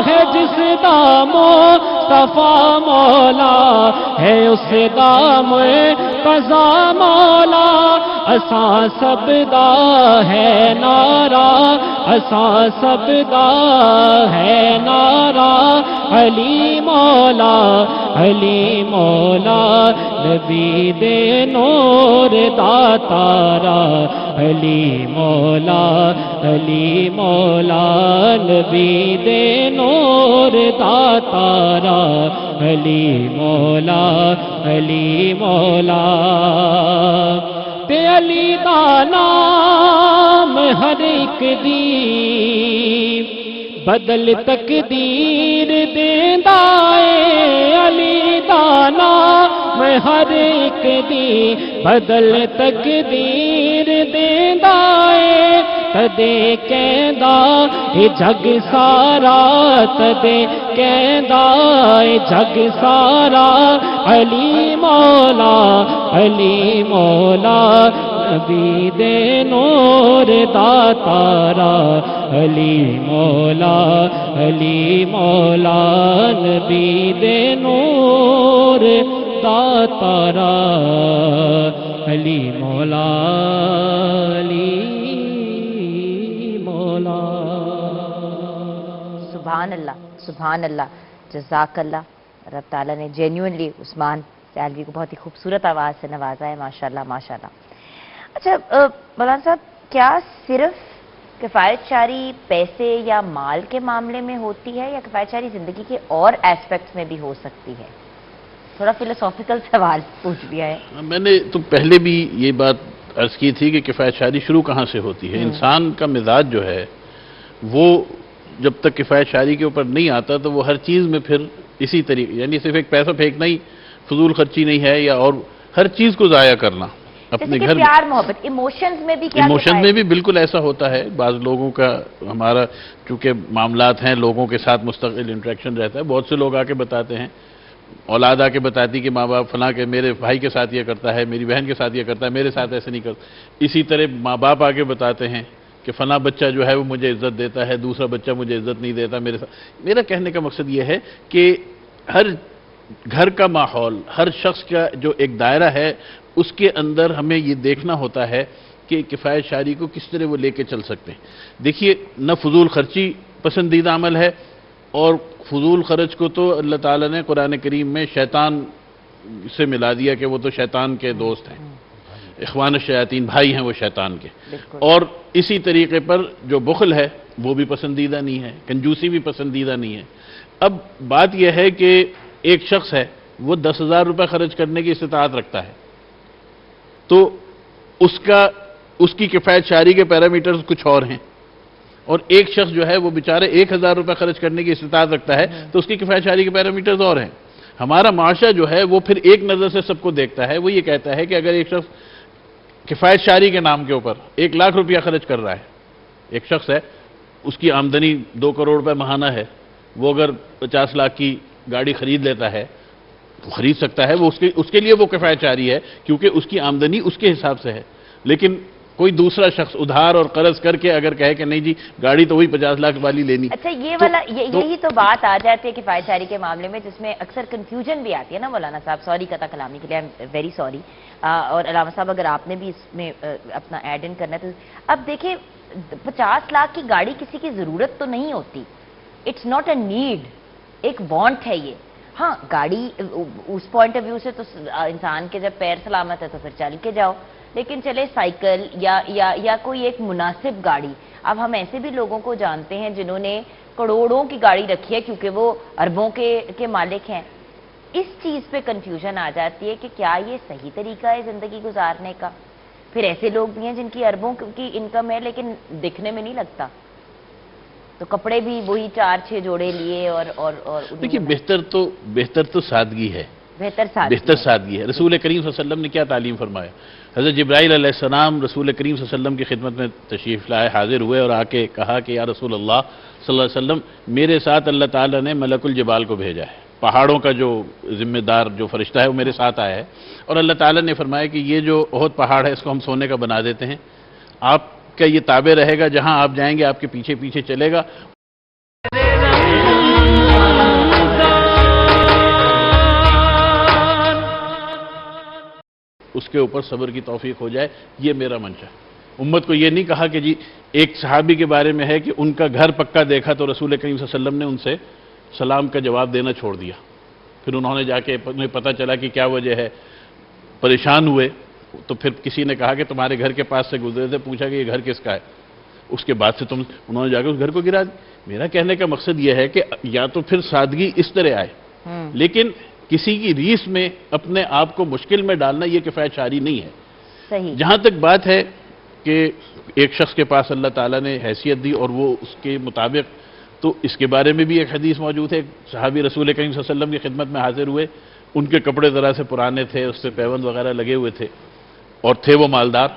ہے جس دا مصطفیٰ مولا ہے اس دا مرتضیٰ مولا اساں سب دا ہے نعرہ اساں سب دا ہے نعرہ علی مولا نبی دے نور دا تارا علی مولا نبی دے نور دا تارا علی مولا تے علی دا نام ہر ایک دی بدل تقدیر دیندا اے علی دا نام ہر ایک دی بدل تقدیر دیندا اے تدے کہندا اے جگ سارا تدے کہندا اے جگ سارا علی مولا نبی دے نور دا تارا علی مولا نبی دے نور دا تارا علی مولا سبحان اللہ جزاک اللہ. رب تعالیٰ نے جینیونلی عثمان سیالوی کو بہت ہی خوبصورت آواز سے نوازا ہے. ماشاءاللہ. اچھا مولانا صاحب، کیا صرف کفایت شاری پیسے یا مال کے معاملے میں ہوتی ہے یا کفایت شاری زندگی کے اور ایسپیکٹس میں بھی ہو سکتی ہے؟ تھوڑا فلسافیکل سوال پوچھ لیا ہے. میں نے تو پہلے بھی یہ بات عرض کی تھی کہ کفایت شاری شروع کہاں سے ہوتی ہے. انسان کا مزاج جو ہے وہ جب تک کفایت شاری کے اوپر نہیں آتا تو وہ ہر چیز میں پھر اسی طریقے، یعنی صرف ایک پیسہ پھینکنا ہی فضول خرچی نہیں ہے، یا اور ہر چیز کو ضائع کرنا اپنے گھر. پیار محبت ایموشنز میں بھی کیا؟ ایموشن میں بھی بالکل ایسا ہوتا ہے. بعض لوگوں کا ہمارا چونکہ معاملات ہیں، لوگوں کے ساتھ مستقل انٹریکشن رہتا ہے. بہت سے لوگ آ کے بتاتے ہیں، اولاد آ کے بتاتی کہ ماں باپ فلاں کے میرے بھائی کے ساتھ یہ کرتا ہے، میری بہن کے ساتھ یہ کرتا ہے، میرے ساتھ ایسے نہیں کرتا. اسی طرح ماں باپ آ کے بتاتے ہیں کہ فلاں بچہ جو ہے وہ مجھے عزت دیتا ہے، دوسرا بچہ مجھے عزت نہیں دیتا میرے ساتھ. میرا کہنے کا مقصد یہ ہے کہ ہر گھر کا ماحول، ہر شخص کا جو ایک دائرہ ہے، اس کے اندر ہمیں یہ دیکھنا ہوتا ہے کہ کفایت شاری کو کس طرح وہ لے کے چل سکتے ہیں. دیکھیے، نہ فضول خرچی پسندیدہ عمل ہے، اور فضول خرچ کو تو اللہ تعالیٰ نے قرآن کریم میں شیطان سے ملا دیا کہ وہ تو شیطان کے دوست ہیں، اخوان الشیاطین، بھائی ہیں وہ شیطان کے. اور اسی طریقے پر جو بخل ہے وہ بھی پسندیدہ نہیں ہے، کنجوسی بھی پسندیدہ نہیں ہے. اب بات یہ ہے کہ ایک شخص ہے وہ 10,000 روپے خرچ کرنے کی استطاعت رکھتا ہے، تو اس کی کفایت شاری کے پیرامیٹرز کچھ اور ہیں. اور ایک شخص جو ہے وہ بیچارے 1,000 روپے خرچ کرنے کی استطاعت رکھتا ہے تو اس کی کفایت شاری کے پیرامیٹرز اور ہیں. ہمارا معاشرہ جو ہے وہ پھر ایک نظر سے سب کو دیکھتا ہے. وہ یہ کہتا ہے کہ اگر ایک شخص کفایت شاری کے نام کے اوپر 1 لاکھ روپیہ خرچ کر رہا ہے، ایک شخص ہے اس کی آمدنی 2 کروڑ روپے ماہانہ ہے، وہ اگر 50 لاکھ کی گاڑی خرید لیتا ہے تو خرید سکتا ہے، وہ اس کے لیے وہ کفایت شاری ہے کیونکہ اس کی آمدنی اس کے حساب سے ہے. لیکن کوئی دوسرا شخص ادھار اور قرض کر کے اگر کہے کہ نہیں جی گاڑی تو وہی 50 لاکھ والی لینی. اچھا، یہی تو بات آ جاتی ہے کفایت شاری کے معاملے میں، جس میں اکثر کنفیوژن بھی آتی ہے نا مولانا صاحب. سوری قطع کلامی کے لیے، آئی ایم ویری سوری. اور علامہ صاحب اگر آپ نے بھی اس میں اپنا ایڈ ان کرنا ہے تو اب دیکھیں 50 لاکھ کی گاڑی کسی کی ضرورت تو نہیں ہوتی، اٹس ناٹ اے نیڈ، ایک وانٹ ہے یہ. ہاں گاڑی اس پوائنٹ آف ویو سے تو انسان کے جب پیر سلامت ہے تو پھر چل کے جاؤ، لیکن چلے سائیکل یا کوئی ایک مناسب گاڑی. اب ہم ایسے بھی لوگوں کو جانتے ہیں جنہوں نے کروڑوں کی گاڑی رکھی ہے کیونکہ وہ اربوں کے مالک ہیں. اس چیز پہ کنفیوژن آ جاتی ہے کہ کیا یہ صحیح طریقہ ہے زندگی گزارنے کا. پھر ایسے لوگ بھی ہیں جن کی اربوں کی انکم ہے لیکن دکھنے میں نہیں لگتا، تو کپڑے بھی وہی 4-6 جوڑے لیے اور دیکھیے بہتر تو سادگی ہے، بہتر سادگی ہے. رسول کریم صلی اللہ علیہ وسلم نے کیا تعلیم فرمایا؟ حضرت جبرائیل علیہ السلام رسول کریم صلی اللہ علیہ وسلم کی خدمت میں تشریف لائے، حاضر ہوئے اور آ کے کہا کہ یا رسول اللہ صلی اللہ علیہ وسلم، میرے ساتھ اللہ تعالیٰ نے ملک الجبال کو بھیجا ہے، پہاڑوں کا جو ذمہ دار جو فرشتہ ہے وہ میرے ساتھ آیا ہے، اور اللہ تعالیٰ نے فرمایا کہ یہ جو احد پہاڑ ہے اس کو ہم سونے کا بنا دیتے ہیں، آپ کا یہ تابع رہے گا، جہاں آپ جائیں گے آپ کے پیچھے پیچھے چلے گا. اس کے اوپر صبر کی توفیق ہو جائے، یہ میرا منشا. امت کو یہ نہیں کہا کہ جی ایک صحابی کے بارے میں ہے کہ ان کا گھر پکا دیکھا تو رسول کریم صلی اللہ علیہ وسلم نے ان سے سلام کا جواب دینا چھوڑ دیا. پھر انہوں نے جا کے پتہ چلا کہ کیا وجہ ہے، پریشان ہوئے تو پھر کسی نے کہا کہ تمہارے گھر کے پاس سے گزرے تھے، پوچھا کہ یہ گھر کس کا ہے، اس کے بعد سے انہوں نے جا کے اس گھر کو گرا دی. میرا کہنے کا مقصد یہ ہے کہ یا تو پھر سادگی اس طرح آئے، لیکن کسی کی ریس میں اپنے آپ کو مشکل میں ڈالنا یہ کفایت شعاری نہیں ہے. صحیح. جہاں تک بات ہے کہ ایک شخص کے پاس اللہ تعالیٰ نے حیثیت دی اور وہ اس کے مطابق، تو اس کے بارے میں بھی ایک حدیث موجود ہے. صحابی رسول کریم صلی اللہ علیہ وسلم کی خدمت میں حاضر ہوئے، ان کے کپڑے ذرا سے پرانے تھے، اس سے پیوند وغیرہ لگے ہوئے تھے اور تھے وہ مالدار،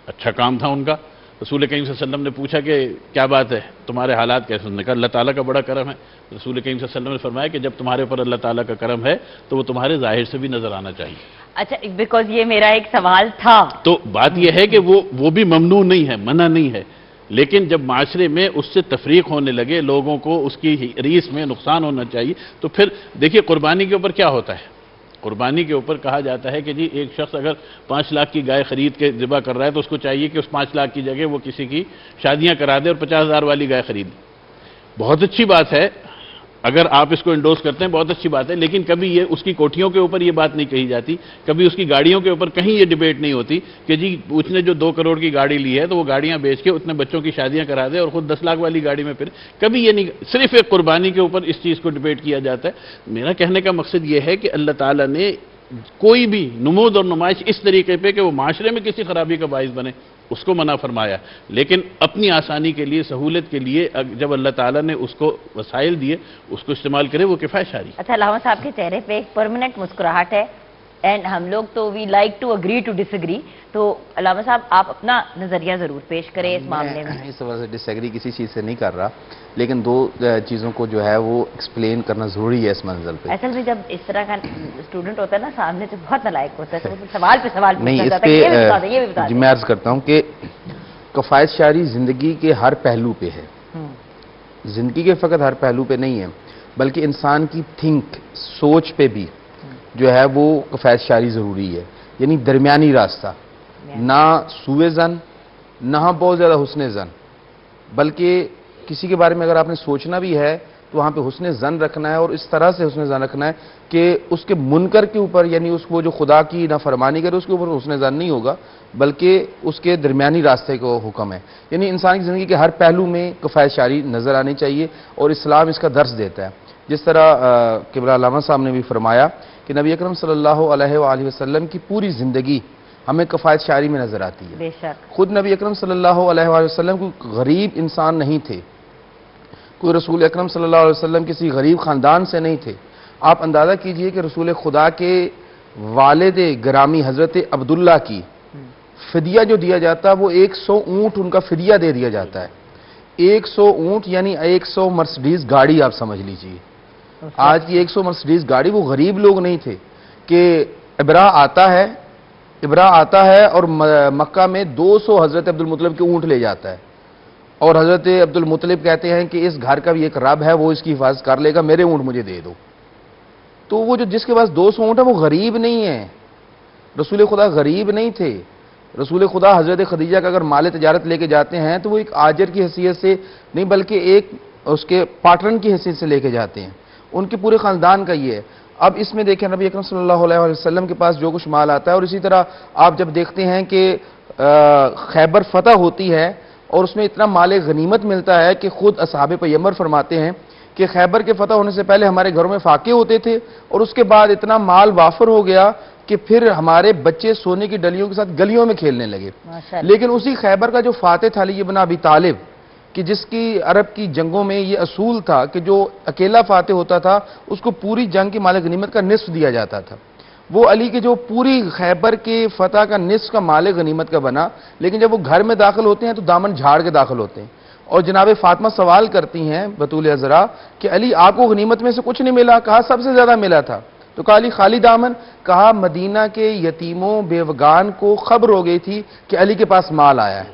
اچھا کام تھا ان کا. رسول کریم صلی اللہ علیہ وسلم نے پوچھا کہ کیا بات ہے، تمہارے حالات کیسے؟ انہوں نے کہا اللہ تعالیٰ کا بڑا کرم ہے. رسول کریم صلی اللہ علیہ وسلم نے فرمایا کہ جب تمہارے اوپر اللہ تعالیٰ کا کرم ہے تو وہ تمہارے ظاہر سے بھی نظر آنا چاہیے. اچھا، بیکاز یہ میرا ایک سوال تھا. تو بات یہ ہے کہ وہ بھی ممنوع نہیں ہے، منع نہیں ہے، لیکن جب معاشرے میں اس سے تفریق ہونے لگے، لوگوں کو اس کی ریس میں نقصان ہونا چاہیے، تو پھر دیکھیے قربانی کے اوپر کیا ہوتا ہے. قربانی کے اوپر کہا جاتا ہے کہ جی ایک شخص اگر 5 لاکھ کی گائے خرید کے ذبح کر رہا ہے تو اس کو چاہیے کہ اس 5 لاکھ کی جگہ وہ کسی کی شادیاں کرا دے اور 50,000 والی گائے خرید. بہت اچھی بات ہے، اگر آپ اس کو انڈوز کرتے ہیں بہت اچھی بات ہے، لیکن کبھی یہ اس کی کوٹھیوں کے اوپر یہ بات نہیں کہی جاتی، کبھی اس کی گاڑیوں کے اوپر کہیں یہ ڈیبیٹ نہیں ہوتی کہ جی اس نے جو 2 کروڑ کی گاڑی لی ہے تو وہ گاڑیاں بیچ کے اتنے بچوں کی شادیاں کرا دے اور خود 10 لاکھ والی گاڑی میں پھر. کبھی یہ نہیں، صرف ایک قربانی کے اوپر اس چیز کو ڈیبیٹ کیا جاتا ہے. میرا کہنے کا مقصد یہ ہے کہ اللہ تعالیٰ نے کوئی بھی نمود اور نمائش اس طریقے پہ کہ وہ معاشرے میں کسی خرابی کا باعث بنے اس کو منع فرمایا، لیکن اپنی آسانی کے لیے، سہولت کے لیے جب اللہ تعالیٰ نے اس کو وسائل دیے اس کو استعمال کرے، وہ کفایت شعاری. اچھا، علامہ صاحب کے چہرے پہ ایک پرماننٹ مسکراہٹ ہے اینڈ ہم لوگ تو we like to agree to disagree. تو علامہ صاحب آپ اپنا نظریہ ضرور پیش کریں اس معاملے میں. اس وجہ سے ڈس ایگری کسی چیز سے نہیں کر رہا، لیکن 2 چیزوں کو جو ہے وہ ایکسپلین کرنا ضروری ہے اس منزل پہ. اصل میں جب اس طرح کا اسٹوڈنٹ ہوتا ہے نا سامنے سے بہت نالائق ہوتا ہے تو وہ سوال پہ سوال نہیں، پوچھتا اس ہے. یہ بھی بتا پہ دیں. میں عرض کرتا ہوں کہ کفایت شعاری زندگی کے ہر پہلو پہ ہے. زندگی کے فقط ہر پہلو پہ نہیں ہے بلکہ انسان کی سوچ پہ بھی جو ہے وہ کفایت شعاری ضروری ہے. یعنی درمیانی راستہ، نہ سوء ظن نہ بہت زیادہ حسن ظن، بلکہ کسی کے بارے میں اگر آپ نے سوچنا بھی ہے تو وہاں پہ حسن ظن رکھنا ہے اور اس طرح سے حسن ظن رکھنا ہے کہ اس کے منکر کے اوپر، یعنی اس کو جو خدا کی نافرمانی کرے اس کے اوپر حسن ظن نہیں ہوگا بلکہ اس کے درمیانی راستے کو حکم ہے. یعنی انسان کی زندگی کے ہر پہلو میں کفایت شعاری نظر آنی چاہیے اور اسلام اس کا درس دیتا ہے. جس طرح قبلہ علامہ صاحب نے بھی فرمایا کہ نبی اکرم صلی اللہ علیہ وآلہ وسلم کی پوری زندگی ہمیں کفایت شعاری میں نظر آتی ہے. بے شک. خود نبی اکرم صلی اللہ علیہ وآلہ وسلم کوئی غریب انسان نہیں تھے، کوئی رسول اکرم صلی اللہ علیہ وسلم کسی غریب خاندان سے نہیں تھے. آپ اندازہ کیجئے کہ رسول خدا کے والد گرامی حضرت عبداللہ کی فدیہ جو دیا جاتا ہے وہ 100 اونٹ ان کا فدیہ دے دیا جاتا ہے. 100 اونٹ یعنی 100 مرسڈیز گاڑی آپ سمجھ لیجئے. آج کی 100 مرسڈیز گاڑی، وہ غریب لوگ نہیں تھے کہ ابرا آتا ہے اور مکہ میں 200 حضرت عبدالمطلب کے اونٹ لے جاتا ہے اور حضرت عبدالمطلب کہتے ہیں کہ اس گھر کا بھی ایک رب ہے وہ اس کی حفاظت کر لے گا، میرے اونٹ مجھے دے دو. تو وہ جو جس کے پاس 200 اونٹ ہے وہ غریب نہیں ہے. رسول خدا غریب نہیں تھے. رسول خدا حضرت خدیجہ کا اگر مال تجارت لے کے جاتے ہیں تو وہ ایک آجر کی حیثیت سے نہیں بلکہ ایک اس کے پارٹنر کی حیثیت سے لے کے جاتے ہیں، ان کے پورے خاندان کا یہ ہے۔ اب اس میں دیکھیں نبی اکرم صلی اللہ علیہ وسلم کے پاس جو کچھ مال آتا ہے، اور اسی طرح آپ جب دیکھتے ہیں کہ خیبر فتح ہوتی ہے اور اس میں اتنا مال غنیمت ملتا ہے کہ خود اصحاب پیغمبر فرماتے ہیں کہ خیبر کے فتح ہونے سے پہلے ہمارے گھروں میں فاقے ہوتے تھے، اور اس کے بعد اتنا مال وافر ہو گیا کہ پھر ہمارے بچے سونے کی ڈلیوں کے ساتھ گلیوں میں کھیلنے لگے۔ لیکن اسی خیبر کا جو فاتح تھا علی بن ابی طالب، کہ جس کی عرب کی جنگوں میں یہ اصول تھا کہ جو اکیلا فاتح ہوتا تھا اس کو پوری جنگ کی مال غنیمت کا نصف دیا جاتا تھا، وہ علی کے جو پوری خیبر کے فتح کا نصف کا مال غنیمت کا بنا، لیکن جب وہ گھر میں داخل ہوتے ہیں تو دامن جھاڑ کے داخل ہوتے ہیں، اور جناب فاطمہ سوال کرتی ہیں بطول عذرا کہ علی آپ کو غنیمت میں سے کچھ نہیں ملا؟ کہا سب سے زیادہ ملا تھا۔ تو کہا علی خالی دامن؟ کہا مدینہ کے یتیموں بیوگان کو خبر ہو گئی تھی کہ علی کے پاس مال آیا ہے،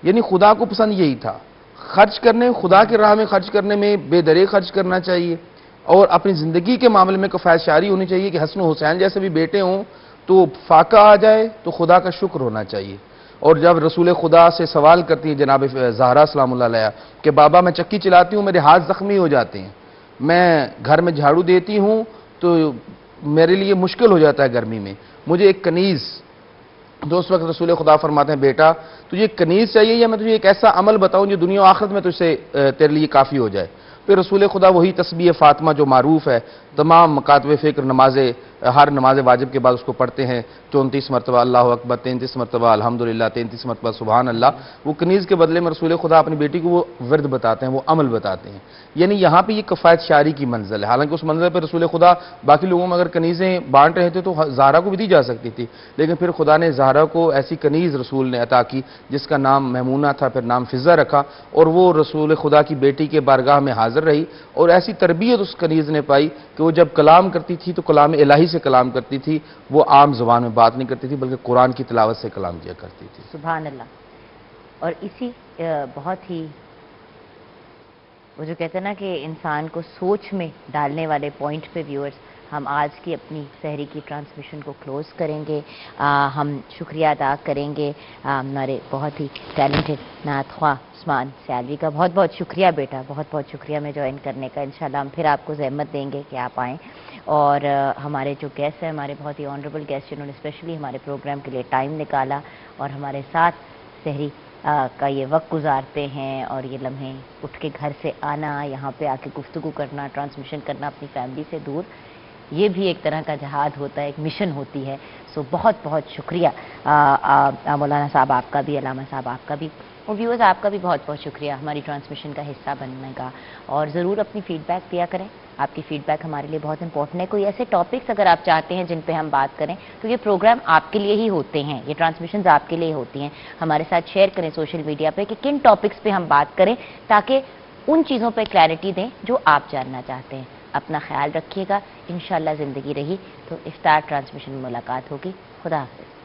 یعنی خدا کو پسند یہی تھا، خرچ کرنے خدا کی راہ میں خرچ کرنے میں بے درے خرچ کرنا چاہیے، اور اپنی زندگی کے معاملے میں کفایت شاری ہونی چاہیے کہ حسن و حسین جیسے بھی بیٹے ہوں تو فاقہ آ جائے تو خدا کا شکر ہونا چاہیے۔ اور جب رسول خدا سے سوال کرتی ہے جناب زہرا سلام اللہ علیہ کہ بابا میں چکی چلاتی ہوں، میرے ہاتھ زخمی ہو جاتے ہیں، میں گھر میں جھاڑو دیتی ہوں تو میرے لیے مشکل ہو جاتا ہے گرمی میں، مجھے ایک کنیز، تو اس وقت رسول خدا فرماتے ہیں بیٹا تجھے کنیز چاہیے یا میں تجھے ایک ایسا عمل بتاؤں جو دنیا و آخرت میں تجھ سے تیرے لیے کافی ہو جائے؟ پھر رسول خدا وہی تسبیح فاطمہ جو معروف ہے، تمام مکاتب فکر نمازیں، ہر نماز واجب کے بعد اس کو پڑھتے ہیں 34 مرتبہ اللہ اکبر، 33 مرتبہ الحمدللہ، 33 مرتبہ سبحان اللہ، وہ کنیز کے بدلے میں رسول خدا اپنی بیٹی کو وہ ورد بتاتے ہیں، وہ عمل بتاتے ہیں۔ یعنی یہاں پہ یہ کفایت شاری کی منزل ہے، حالانکہ اس منزل پہ رسول خدا باقی لوگوں میں اگر کنیزیں بانٹ رہے تھے تو زہرا کو بھی دی جا سکتی تھی، لیکن پھر خدا نے زہرا کو ایسی کنیز رسول نے عطا کی جس کا نام میمونہ تھا، پھر نام فضہ رکھا، اور وہ رسول خدا کی بیٹی کے بارگاہ میں حاضر رہی، اور ایسی تربیت اس کنیز نے پائی کہ وہ جب کلام کرتی تھی تو کلام الہی سے کلام کرتی تھی، وہ عام زبان میں بات نہیں کرتی تھی بلکہ قرآن کی تلاوت سے کلام کیا کرتی تھی۔ سبحان اللہ۔ اور اسی بہت ہی وہ جو کہتے ہیں نا کہ انسان کو سوچ میں ڈالنے والے پوائنٹ پہ ویورز ہم آج کی اپنی سحری کی ٹرانسمیشن کو کلوز کریں گے۔ ہم شکریہ ادا کریں گے ہمارے بہت ہی ٹیلنٹڈ نعت خواہ عثمان سیالوی کا۔ بہت بہت شکریہ بیٹا، بہت بہت شکریہ میں جوائن کرنے کا۔ انشاءاللہ ہم پھر آپ کو زحمت دیں گے کہ آپ آئیں، اور ہمارے جو گیسٹ ہیں، ہمارے بہت ہی آنریبل گیسٹ جنہوں نے اسپیشلی ہمارے پروگرام کے لیے ٹائم نکالا اور ہمارے ساتھ سحری کا یہ وقت گزارتے ہیں، اور یہ لمحے اٹھ کے گھر سے آنا، یہاں پہ آ کے گفتگو کرنا، ٹرانسمیشن کرنا اپنی فیملی سے دور، یہ بھی ایک طرح کا جہاد ہوتا ہے، ایک مشن ہوتی ہے۔ سو بہت بہت شکریہ مولانا صاحب آپ کا بھی، علامہ صاحب آپ کا بھی، اور ویورز آپ کا بھی بہت بہت شکریہ ہماری ٹرانسمیشن کا حصہ بننے کا۔ اور ضرور اپنی فیڈ بیک دیا کریں، آپ کی فیڈ بیک ہمارے لیے بہت امپورٹنٹ ہے۔ کوئی ایسے ٹاپکس اگر آپ چاہتے ہیں جن پہ ہم بات کریں تو یہ پروگرام آپ کے لیے ہی ہوتے ہیں، یہ ٹرانسمیشنز آپ کے لیے ہوتی ہیں۔ ہمارے ساتھ شیئر کریں سوشل میڈیا پہ کہ کن ٹاپکس پہ ہم بات کریں تاکہ ان چیزوں پہ کلیئرٹی دیں جو آپ جاننا چاہتے ہیں۔ اپنا خیال رکھیے گا، انشاءاللہ زندگی رہی تو افطار ٹرانسمیشن میں ملاقات ہوگی۔ خدا حافظ۔